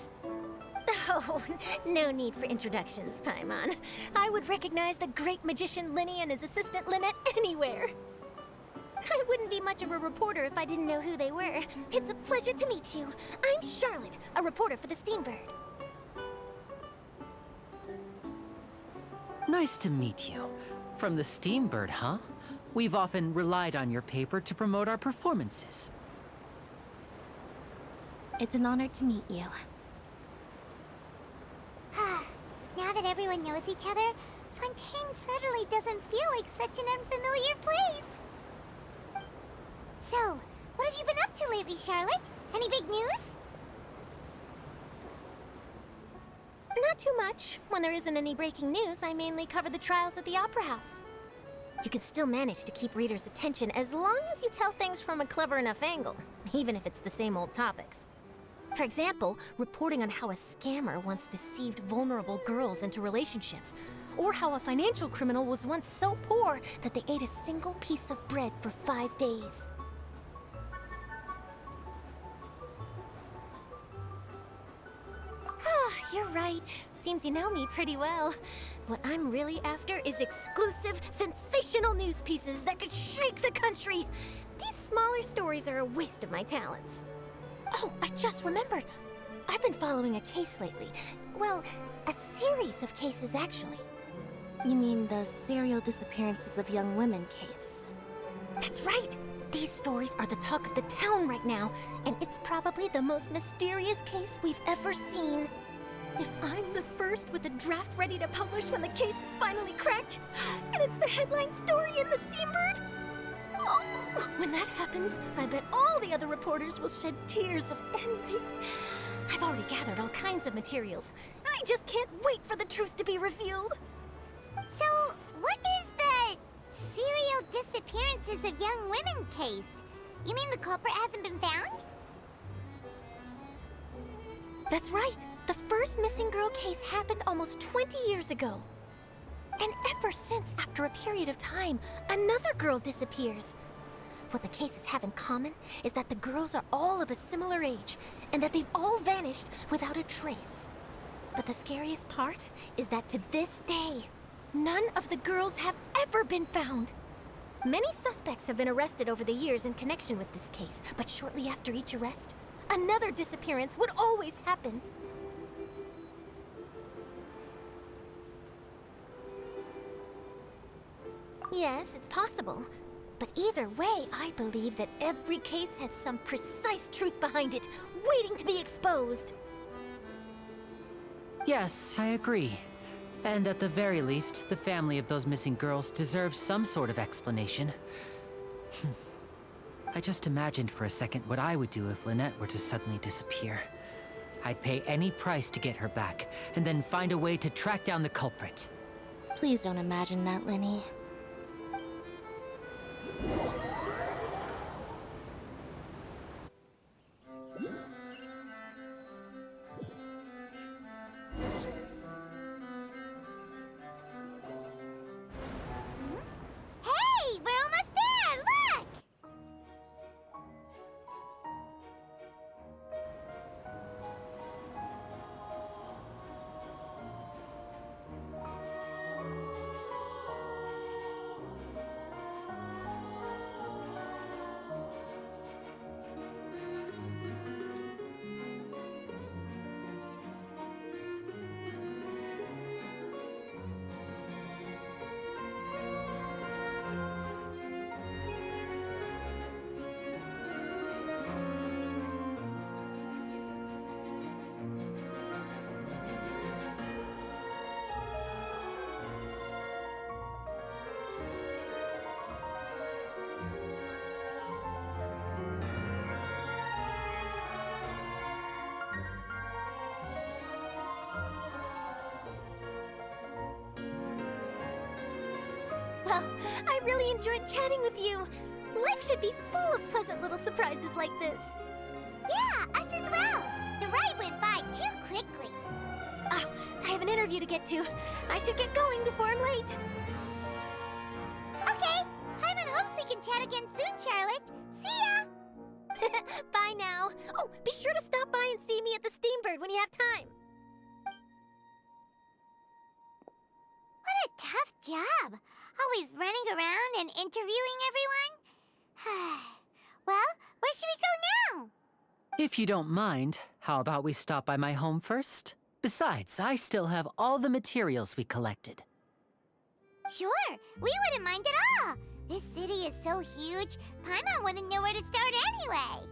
Oh, no need for introductions, Paimon. I would recognize the great magician Linny and his assistant Lynette anywhere. I wouldn't be much of a reporter if I didn't know who they were. It's a pleasure to meet you. I'm Charlotte, a reporter for the Steambird. Nice to meet you. From the Steambird, huh? We've often relied on your paper to promote our performances. It's an honor to meet you. Now that everyone knows each other, Fontaine suddenly doesn't feel like such an unfamiliar place. So, what have you been up to lately, Charlotte? Any big news? Not too much. When there isn't any breaking news, I mainly cover the trials at the Opera House. You can still manage to keep readers' attention as long as you tell things from a clever enough angle, even if it's the same old topics. For example, reporting on how a scammer once deceived vulnerable girls into relationships, or how a financial criminal was once so poor that they ate a single piece of bread for 5 days. You're right. Seems you know me pretty well. What I'm really after is exclusive, sensational news pieces that could shake the country. These smaller stories are a waste of my talents. Oh, I just remembered. I've been following a case lately. Well, a series of cases, actually. You mean the serial disappearances of young women case? That's right! These stories are the talk of the town right now, and it's probably the most mysterious case we've ever seen. If I'm the first with a draft ready to publish when the case is finally cracked, and it's the headline story in the Steambird, oh, when that happens, I bet all the other reporters will shed tears of envy. I've already gathered all kinds of materials. I just can't wait for the truth to be revealed. So, what is the serial disappearances of young women case? You mean the culprit hasn't been found? That's right. The first missing girl case happened almost 20 years ago. And ever since, after a period of time, another girl disappears. What the cases have in common is that the girls are all of a similar age, and that they've all vanished without a trace. But the scariest part is that to this day, none of the girls have ever been found. Many suspects have been arrested over the years in connection with this case, but shortly after each arrest, another disappearance would always happen. Yes, it's possible. But either way, I believe that every case has some precise truth behind it, waiting to be exposed. Yes, I agree. And at the very least, the family of those missing girls deserves some sort of explanation. I just imagined for a second what I would do if Lynette were to suddenly disappear. I'd pay any price to get her back, and then find a way to track down the culprit. Please don't imagine that, Lenny. Hey, we're almost there! Look! Well, I really enjoyed chatting with you. Life should be full of pleasant little surprises like this. Yeah, us as well. The ride went by too quickly. I have an interview to get to. I should get going before I'm late. Okay, Paimon hopes we can chat again soon, Charlotte. See ya! Bye now. Oh, be sure to stop by and see me at the Steambird when you have time. What a tough job. Always running around and interviewing everyone. Well, where should we go now? If you don't mind, how about we stop by my home first? Besides, I still have all the materials we collected. Sure, we wouldn't mind at all. This city is so huge, Paimon wouldn't know where to start anyway.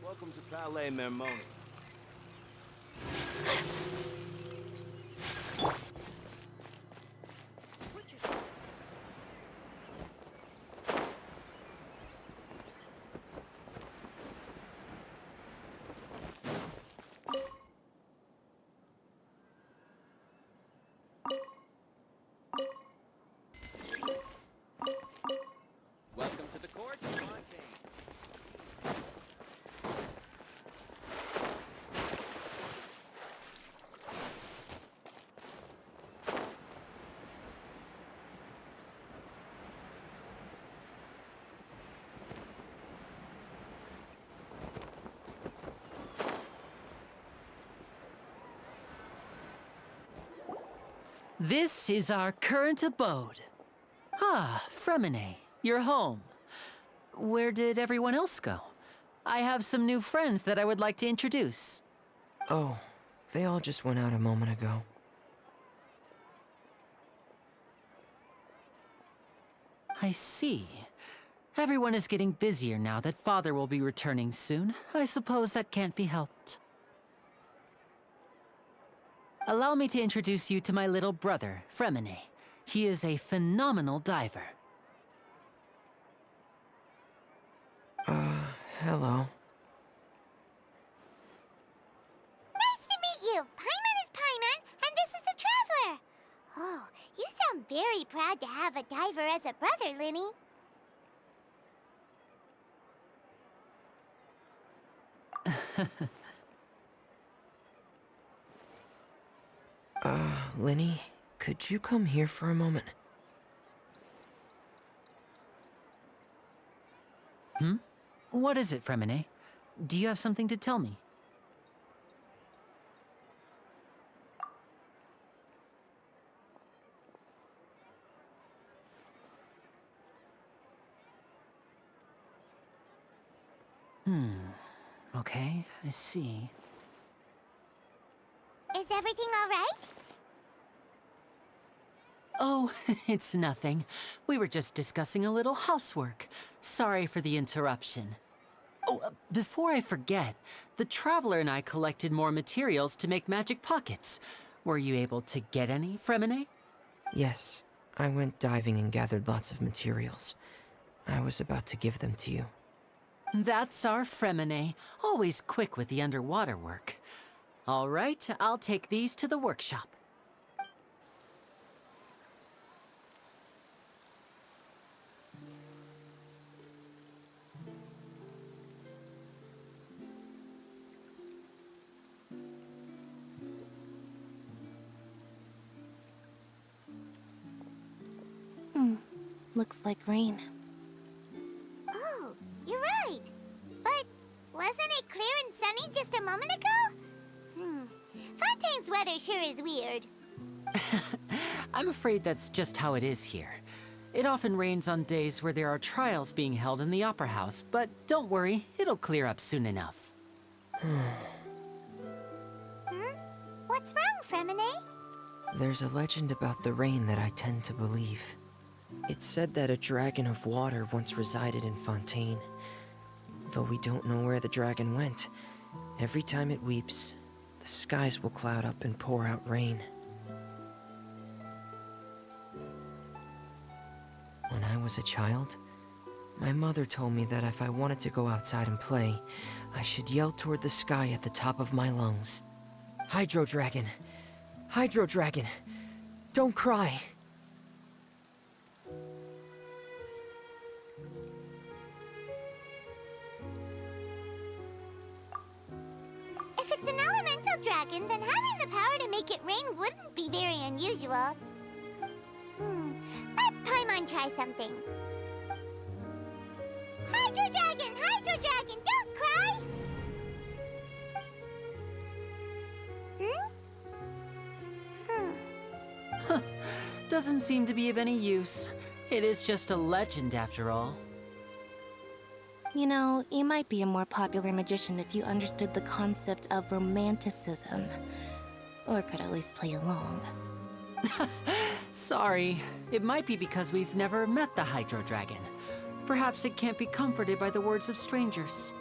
Welcome to Palais Mermoni. Welcome to the court, Fontaine. This is our current abode. Ah, Fremine, you're home. Where did everyone else go? I have some new friends that I would like to introduce. Oh, they all just went out a moment ago. I see. Everyone is getting busier now that Father will be returning soon. I suppose that can't be helped. Allow me to introduce you to my little brother, Fremine. He is a phenomenal diver. Hello. Nice to meet you! Paimon is Paimon, and this is the Traveler! Oh, you sound very proud to have a diver as a brother, Linny. Linny, could you come here for a moment? What is it, Fremine? Do you have something to tell me? Okay, I see. Is everything all right? Oh, it's nothing. We were just discussing a little housework. Sorry for the interruption. Oh, before I forget, the Traveler and I collected more materials to make magic pockets. Were you able to get any, Fremine? Yes, I went diving and gathered lots of materials. I was about to give them to you. That's our Fremine, always quick with the underwater work. All right, I'll take these to the workshop. Looks like rain. Oh, you're right. But wasn't it clear and sunny just a moment ago? Fontaine's weather sure is weird. I'm afraid that's just how it is here. It often rains on days where there are trials being held in the Opera House, but don't worry, it'll clear up soon enough. What's wrong, Fremine? There's a legend about the rain that I tend to believe. It's said that a dragon of water once resided in Fontaine. Though we don't know where the dragon went, every time it weeps, the skies will cloud up and pour out rain. When I was a child, my mother told me that if I wanted to go outside and play, I should yell toward the sky at the top of my lungs. Hydro Dragon! Hydro Dragon! Don't cry! If it's an elemental dragon, then having the power to make it rain wouldn't be very unusual. Let Paimon try something. Hydro Dragon! Hydro Dragon! Don't cry! Doesn't seem to be of any use. It is just a legend after all. You know, you might be a more popular magician if you understood the concept of romanticism. Or could at least play along. Sorry. It might be because we've never met the Hydro Dragon. Perhaps it can't be comforted by the words of strangers.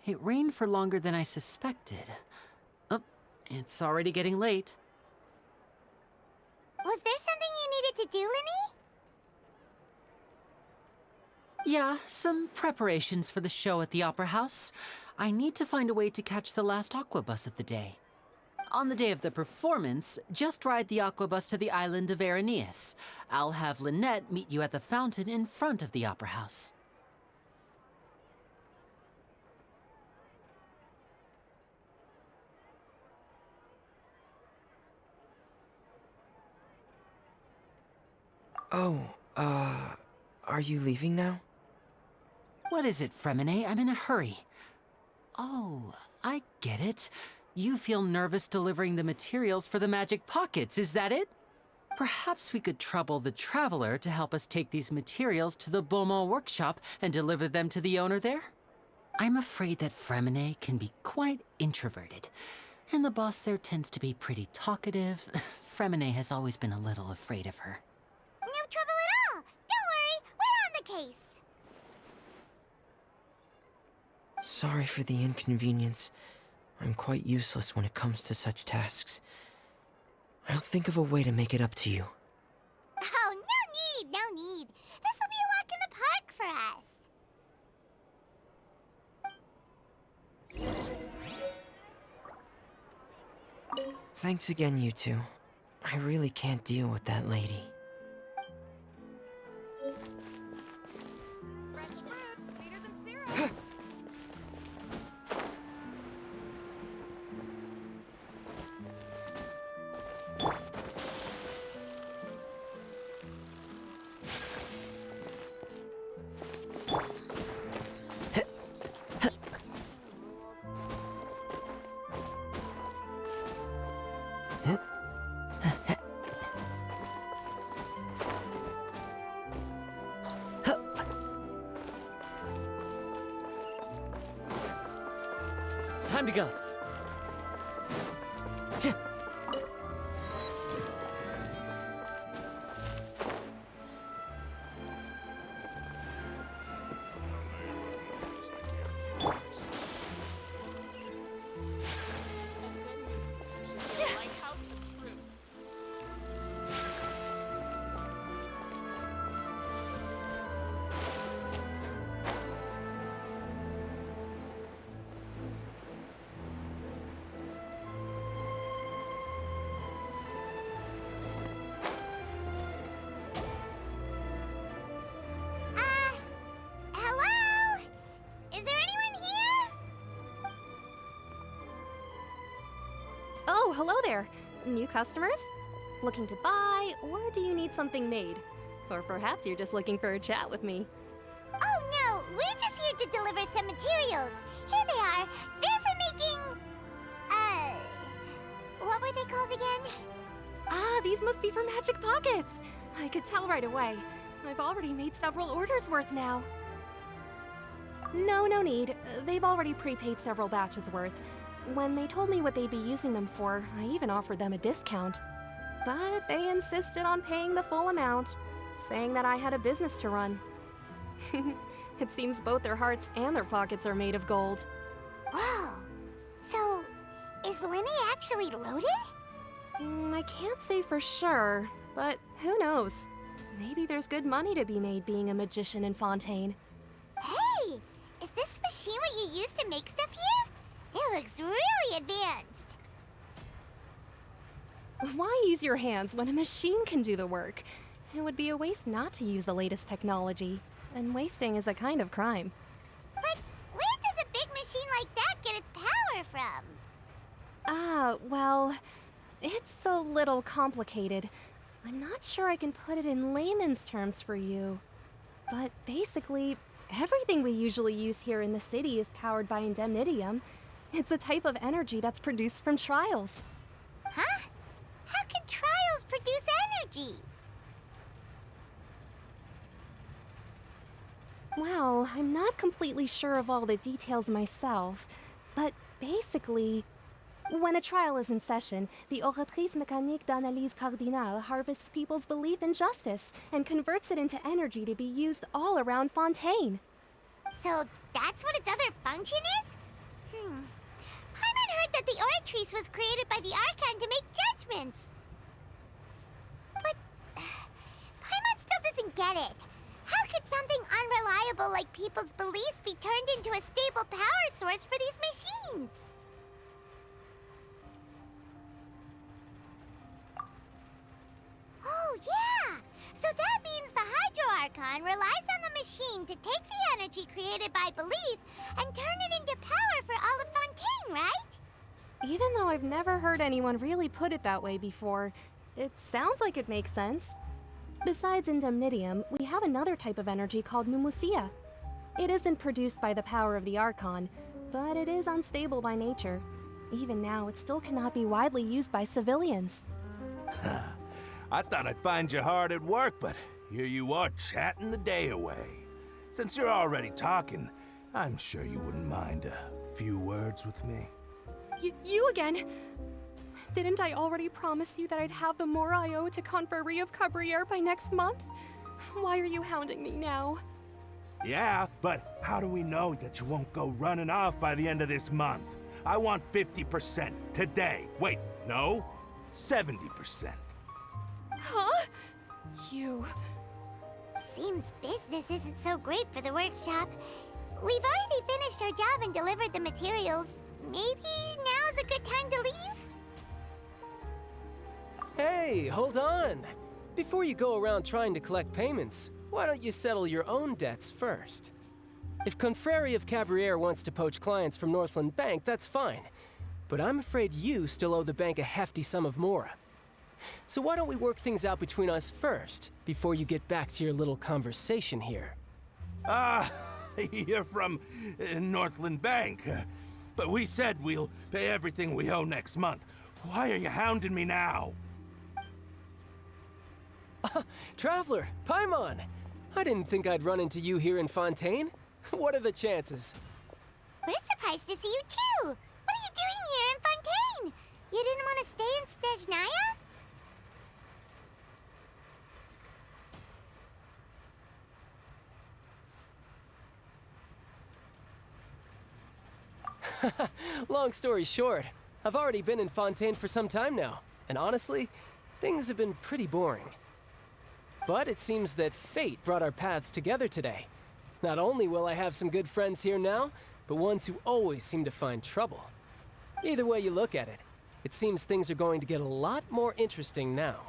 It rained for longer than I suspected. Oh, it's already getting late. Was there something you needed to do, Linny? Yeah, some preparations for the show at the Opera House. I need to find a way to catch the last aqua bus of the day. On the day of the performance, just ride the aqua bus to the island of Araneus. I'll have Lynette meet you at the fountain in front of the Opera House. Oh, are you leaving now? What is it, Fremine? I'm in a hurry. Oh, I get it. You feel nervous delivering the materials for the magic pockets, is that it? Perhaps we could trouble the Traveler to help us take these materials to the Beaumont workshop and deliver them to the owner there? I'm afraid that Fremine can be quite introverted, and the boss there tends to be pretty talkative. Fremine has always been a little afraid of her. No trouble at all! Don't worry, we're on the case! Sorry for the inconvenience. I'm quite useless when it comes to such tasks. I'll think of a way to make it up to you. Oh, no need, no need. This will be a walk in the park for us. Thanks again, you two. I really can't deal with that lady. Fresh fruit, sweeter than syrup. Time to go. Hello? Is there anyone here? Oh, hello there. New customers? Looking to buy, or do you need something made? Or perhaps you're just looking for a chat with me. Oh no, we're just here to deliver some materials. Here they are. They're for making... what were they called again? Ah, these must be for magic pockets. I could tell right away. I've already made several orders worth now. No need. They've already prepaid several batches worth. When they told me what they'd be using them for, I even offered them a discount. But they insisted on paying the full amount, saying that I had a business to run. It seems both their hearts and their pockets are made of gold. Whoa. So, is Linny actually loaded? I can't say for sure, but who knows? Maybe there's good money to be made being a magician in Fontaine. Hey! Is this machine what you use to make stuff here? It looks really advanced. Why use your hands when a machine can do the work? It would be a waste not to use the latest technology, and wasting is a kind of crime. But where does a big machine like that get its power from? Well, it's a little complicated. I'm not sure I can put it in layman's terms for you. But basically, everything we usually use here in the city is powered by indemnitium. It's a type of energy that's produced from trials. Huh? How can trials produce energy? Well, I'm not completely sure of all the details myself, but basically, when a trial is in session, the Oratrice Mécanique d'Analyse Cardinale harvests people's belief in justice and converts it into energy to be used all around Fontaine. So that's what its other function is? Paimon heard that the Oratrice was created by the Archon to make judgments. But Paimon still doesn't get it. How could something unreliable like people's beliefs be turned into a stable power source for these machines? Oh, yeah! So that means the Hydro Archon relies on the machine to take the energy created by belief and turn it into power for all of Fontaine, right? Even though I've never heard anyone really put it that way before, it sounds like it makes sense. Besides indemnitium, we have another type of energy called pneumosia. It isn't produced by the power of the Archon, but it is unstable by nature. Even now, it still cannot be widely used by civilians. I thought I'd find you hard at work, but here you are chatting the day away. Since you're already talking, I'm sure you wouldn't mind a few words with me. You again? Didn't I already promise you that I'd have the more I owe to Confrérie of Cabriere by next month? Why are you hounding me now? Yeah, but how do we know that you won't go running off by the end of this month? I want 50% today. Wait, no, 70%. Huh? You... Seems business isn't so great for the workshop. We've already finished our job and delivered the materials. Maybe now's a good time to leave? Hey, hold on. Before you go around trying to collect payments, why don't you settle your own debts first? If Confrérie of Cabriere wants to poach clients from Northland Bank, that's fine. But I'm afraid you still owe the bank a hefty sum of mora. So why don't we work things out between us first, before you get back to your little conversation here? You're from Northland Bank. But we said we'll pay everything we owe next month. Why are you hounding me now? Traveler, Paimon! I didn't think I'd run into you here in Fontaine. What are the chances? We're surprised to see you too! What are you doing here in Fontaine? You didn't want to stay in Snezhnaya? Long story short, I've already been in Fontaine for some time now, and honestly, things have been pretty boring. But it seems that fate brought our paths together today. Not only will I have some good friends here now, but ones who always seem to find trouble. Either way you look at it, it seems things are going to get a lot more interesting now.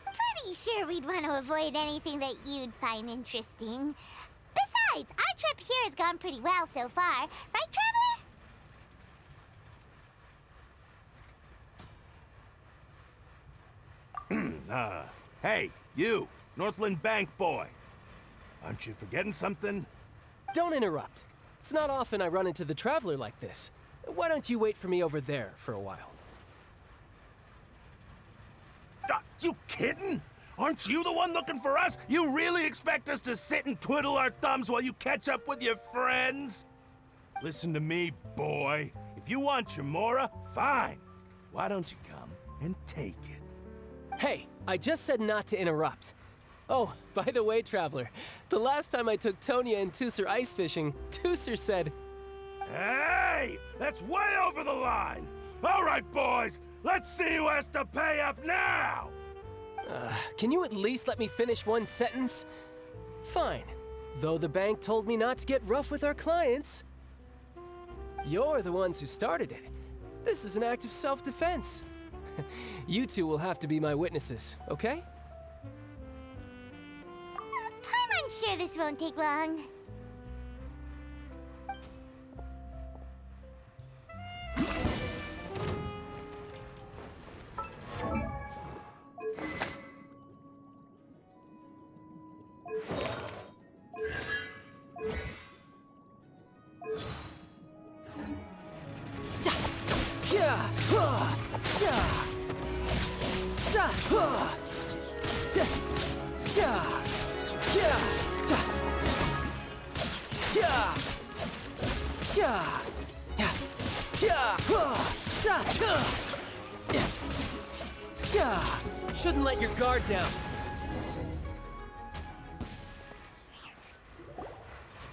Pretty sure we'd want to avoid anything that you'd find interesting. Besides, our trip here has gone pretty well so far, right, Traveler? Hey, you, Northland Bank boy. Aren't you forgetting something? Don't interrupt. It's not often I run into the Traveler like this. Why don't you wait for me over there for a while? You kidding? Aren't you the one looking for us? You really expect us to sit and twiddle our thumbs while you catch up with your friends? Listen to me, boy. If you want your mora, fine. Why don't you come and take it? Hey, I just said not to interrupt. Oh, by the way, Traveler, the last time I took Tonya and Tusser ice fishing, Tusser said... Hey! That's way over the line! All right, boys, let's see who has to pay up now! Can you at least let me finish one sentence? Fine. Though the bank told me not to get rough with our clients. You're the ones who started it. This is an act of self-defense. You two will have to be my witnesses, okay? I'm sure this won't take long. Shouldn't let your guard down.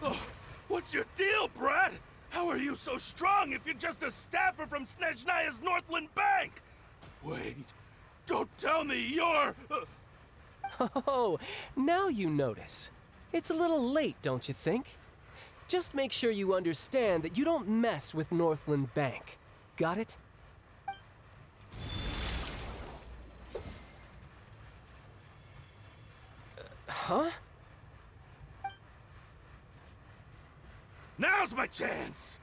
Oh, what's your deal, Brad? How are you so strong if you're just a staffer from Snezhnaya's Northland Bank? Wait, don't tell me you're... Oh, now you notice. It's a little late, don't you think? Just make sure you understand that you don't mess with Northland Bank. Got it? Huh? Now's my chance!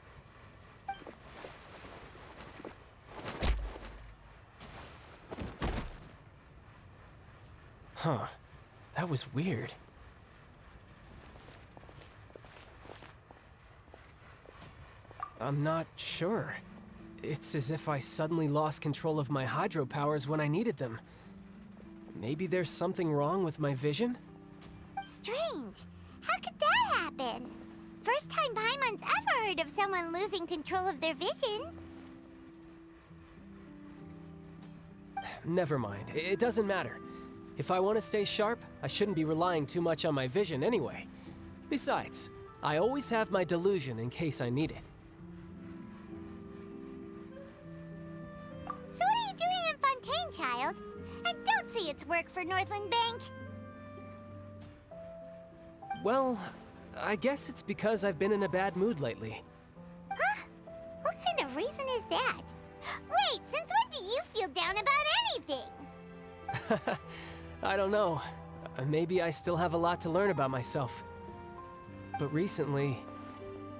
Huh. That was weird. I'm not sure. It's as if I suddenly lost control of my hydro powers when I needed them. Maybe there's something wrong with my vision? Strange. How could that happen? First time Paimon's ever heard of someone losing control of their vision. Never mind. It doesn't matter. If I want to stay sharp, I shouldn't be relying too much on my vision anyway. Besides, I always have my delusion in case I need it. So what are you doing in Fontaine, child? I don't see its work for Northland Bank. Well, I guess it's because I've been in a bad mood lately. Huh? What kind of reason is that? Wait, since when do you feel down about anything? I don't know. Maybe I still have a lot to learn about myself. But recently,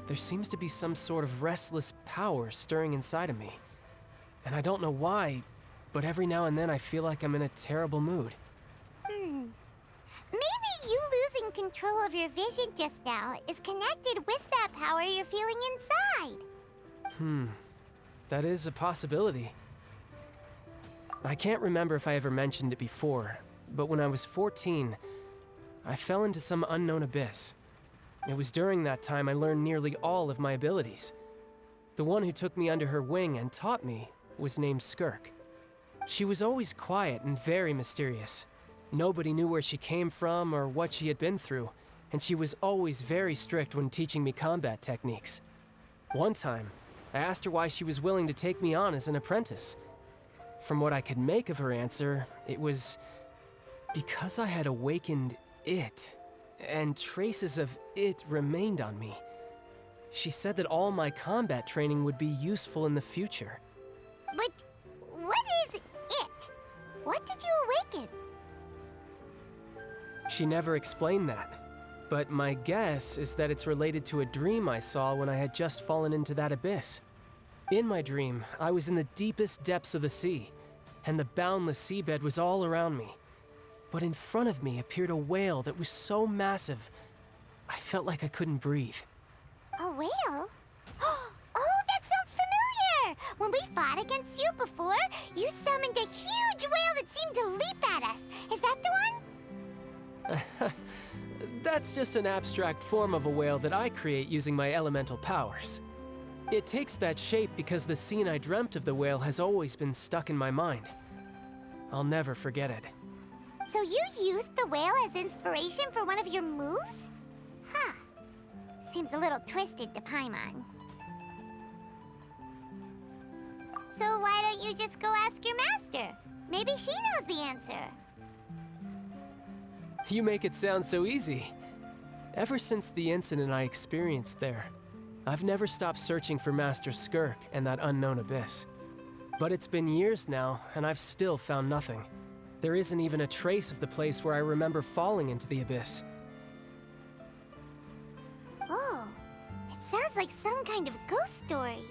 there seems to be some sort of restless power stirring inside of me. And I don't know why, but every now and then I feel like I'm in a terrible mood. Maybe you losing control of your vision just now is connected with that power you're feeling inside. That is a possibility. I can't remember if I ever mentioned it before, but when I was 14, I fell into some unknown abyss. It was during that time I learned nearly all of my abilities. The one who took me under her wing and taught me was named Skirk. She was always quiet and very mysterious. Nobody knew where she came from or what she had been through, and she was always very strict when teaching me combat techniques. One time, I asked her why she was willing to take me on as an apprentice. From what I could make of her answer, it was because I had awakened it, and traces of it remained on me. She said that all my combat training would be useful in the future. But what is it? What did you awaken? She never explained that, but my guess is that it's related to a dream I saw when I had just fallen into that abyss. In my dream, I was in the deepest depths of the sea, and the boundless seabed was all around me. But in front of me appeared a whale that was so massive, I felt like I couldn't breathe. A whale? Oh, that sounds familiar! When we fought against you before, you summoned a huge whale that seemed to leap at us. Is that the one? That's just an abstract form of a whale that I create using my elemental powers. It takes that shape because the scene I dreamt of the whale has always been stuck in my mind. I'll never forget it. So you used the whale as inspiration for one of your moves? Huh. Seems a little twisted to Paimon. So why don't you just go ask your master? Maybe she knows the answer. You make it sound so easy. Ever since the incident I experienced there, I've never stopped searching for Master Skirk and that unknown abyss. But it's been years now, and I've still found nothing. There isn't even a trace of the place where I remember falling into the abyss. Oh, it sounds like some kind of ghost story.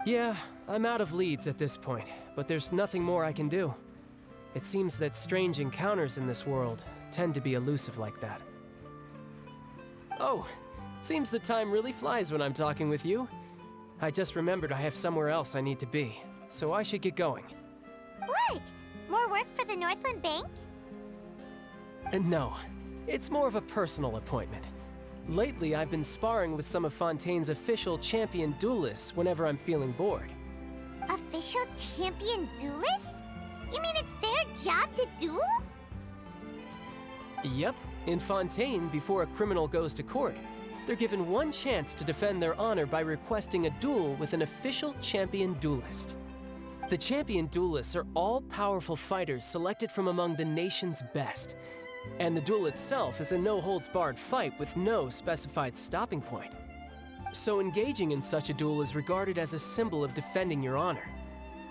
Yeah, I'm out of leads at this point, but there's nothing more I can do. It seems that strange encounters in this world tend to be elusive like that. Oh, seems the time really flies when I'm talking with you. I just remembered I have somewhere else I need to be, so I should get going. What? More work for the Northland Bank? No, it's more of a personal appointment. Lately, I've been sparring with some of Fontaine's official champion duelists whenever I'm feeling bored. Official champion duelists? You mean it's their job to duel? Yep, in Fontaine, before a criminal goes to court, they're given one chance to defend their honor by requesting a duel with an official champion duelist. The champion duelists are all-powerful fighters selected from among the nation's best, and the duel itself is a no-holds-barred fight with no specified stopping point. So engaging in such a duel is regarded as a symbol of defending your honor.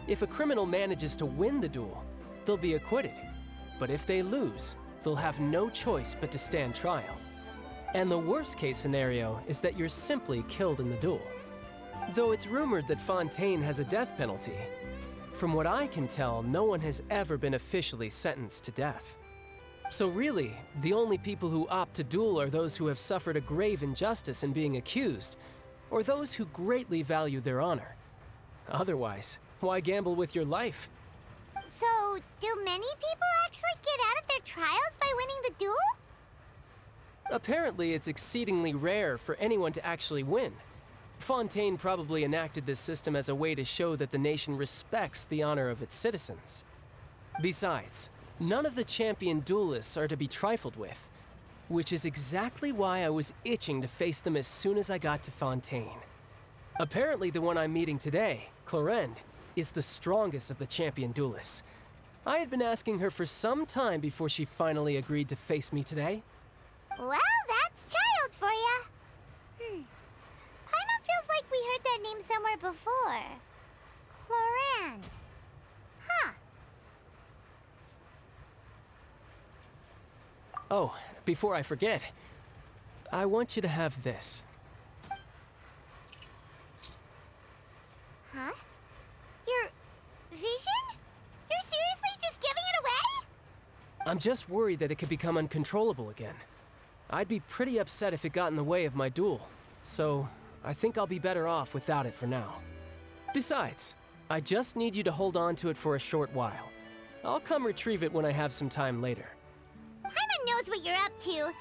If a criminal manages to win the duel, they'll be acquitted, but if they lose, they'll have no choice but to stand trial. And the worst-case scenario is that you're simply killed in the duel. Though it's rumored that Fontaine has a death penalty, from what I can tell, no one has ever been officially sentenced to death. So really, the only people who opt to duel are those who have suffered a grave injustice in being accused, or those who greatly value their honor. Otherwise, why gamble with your life? So, do many people actually get out of their trials by winning the duel? Apparently, it's exceedingly rare for anyone to actually win. Fontaine probably enacted this system as a way to show that the nation respects the honor of its citizens. Besides, none of the champion duelists are to be trifled with, which is exactly why I was itching to face them as soon as I got to Fontaine. Apparently, the one I'm meeting today, Clorinde, is the strongest of the champion duelists. I had been asking her for some time before she finally agreed to face me today. Well, that's child for ya. Paimon feels like we heard that name somewhere before. Clorinde. Huh. Oh, before I forget, I want you to have this. Huh? Your vision? You're seriously just giving it away? I'm just worried that it could become uncontrollable again. I'd be pretty upset if it got in the way of my duel, so I think I'll be better off without it for now. Besides, I just need you to hold on to it for a short while. I'll come retrieve it when I have some time later. Paimon knows what you're up to. You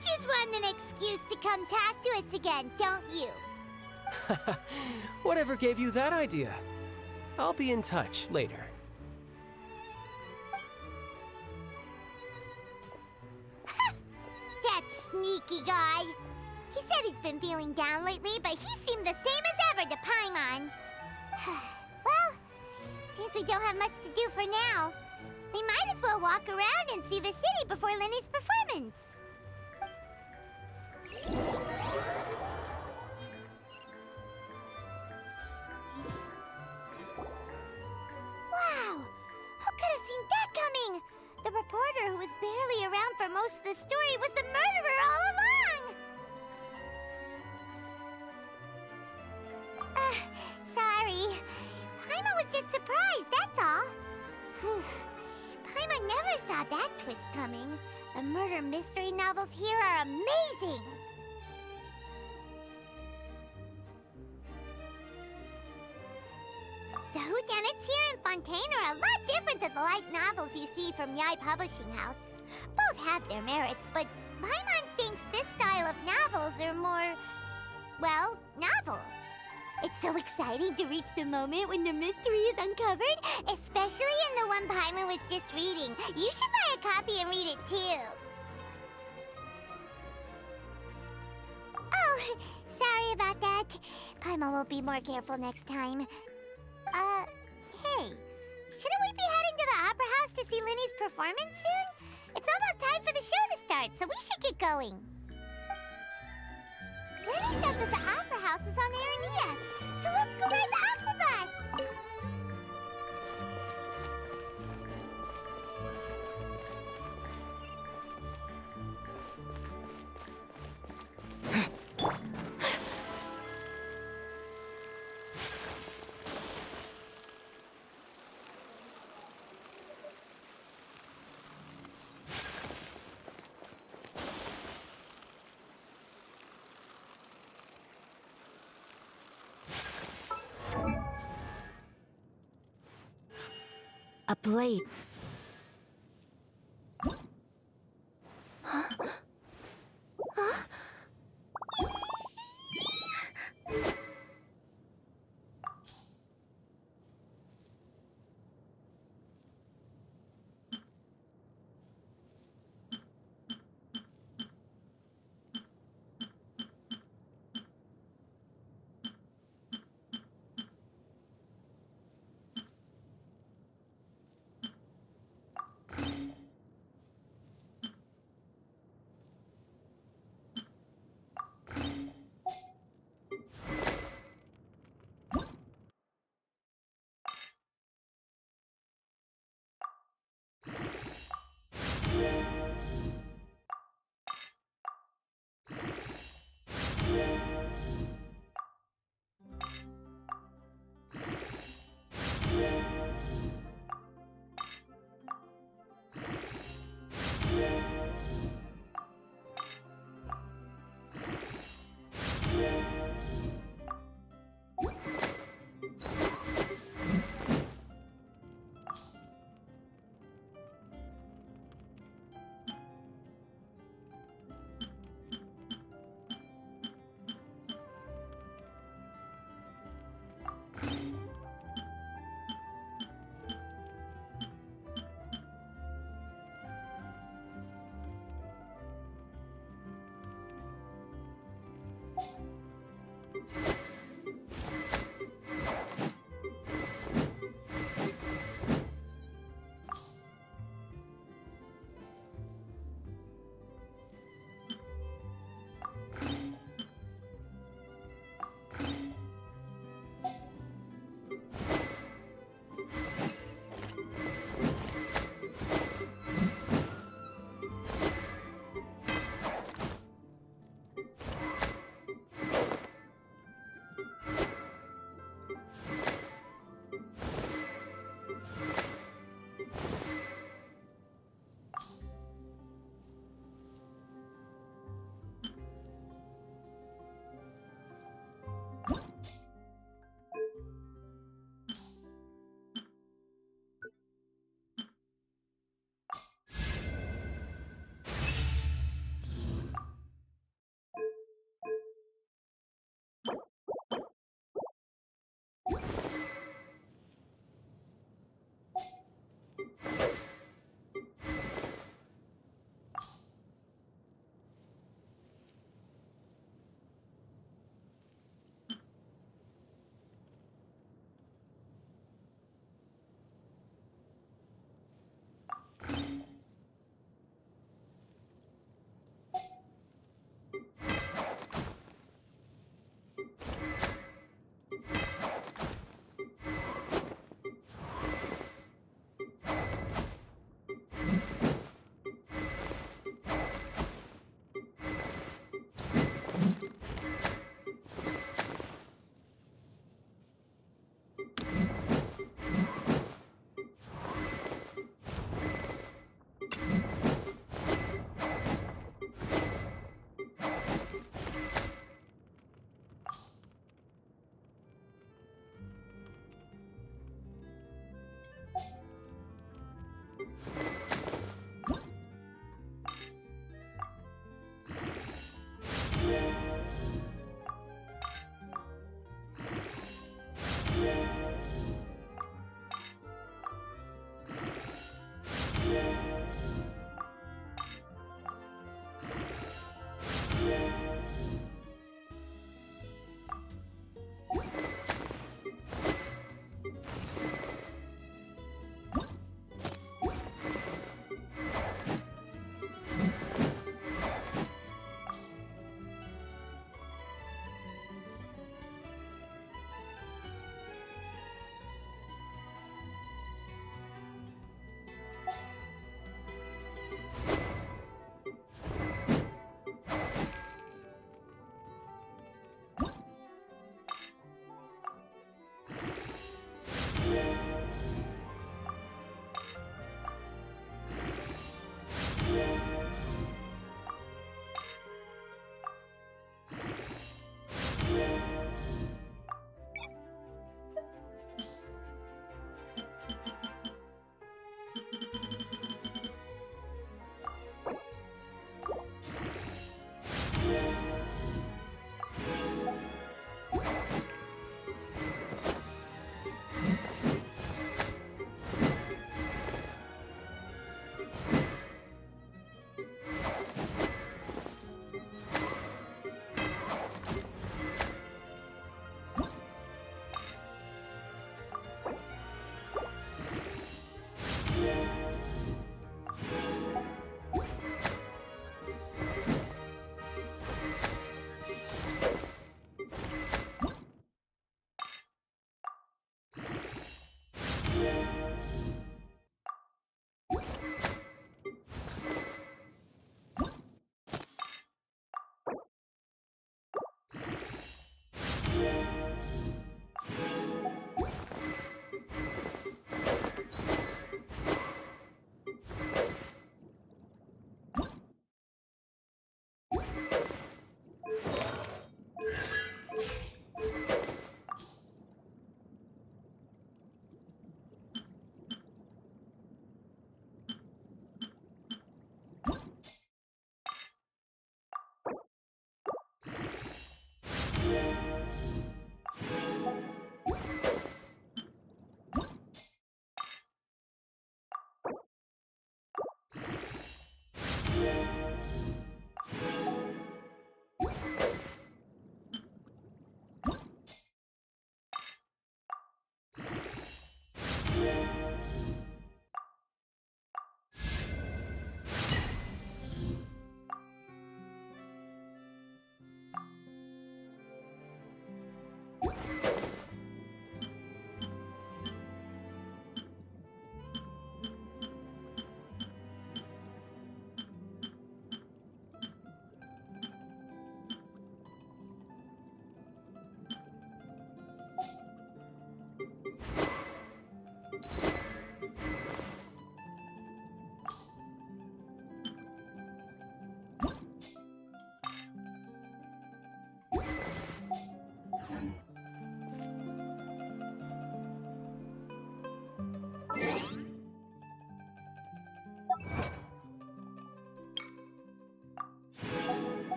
just want an excuse to come talk to us again, don't you? Whatever gave you that idea? I'll be in touch later. That sneaky guy. He said he's been feeling down lately, but he seemed the same as ever to Paimon. Well, since we don't have much to do for now, we might as well walk around and see the city before Lenny's performance. Wow! Who could have seen that coming? The reporter who was barely around for most of the story was the murderer all along! Sorry. Paimon was just surprised, that's all. Paimon never saw that twist coming. The murder mystery novels here are amazing! The whodunits here in Fontaine are a lot different than the light novels you see from Yai Publishing House. Both have their merits, but Paimon thinks this style of novels are more, well, novel. It's so exciting to reach the moment when the mystery is uncovered, especially in the one Paimon was just reading. You should buy a copy and read it too. Oh, sorry about that. Paimon will be more careful next time. Hey, shouldn't we be heading to the Opera House to see Lenny's performance soon? It's almost time for the show to start, so we should get going. Lenny said that the Opera House is on Aranias, so let's go ride the Aqua Bus! A blade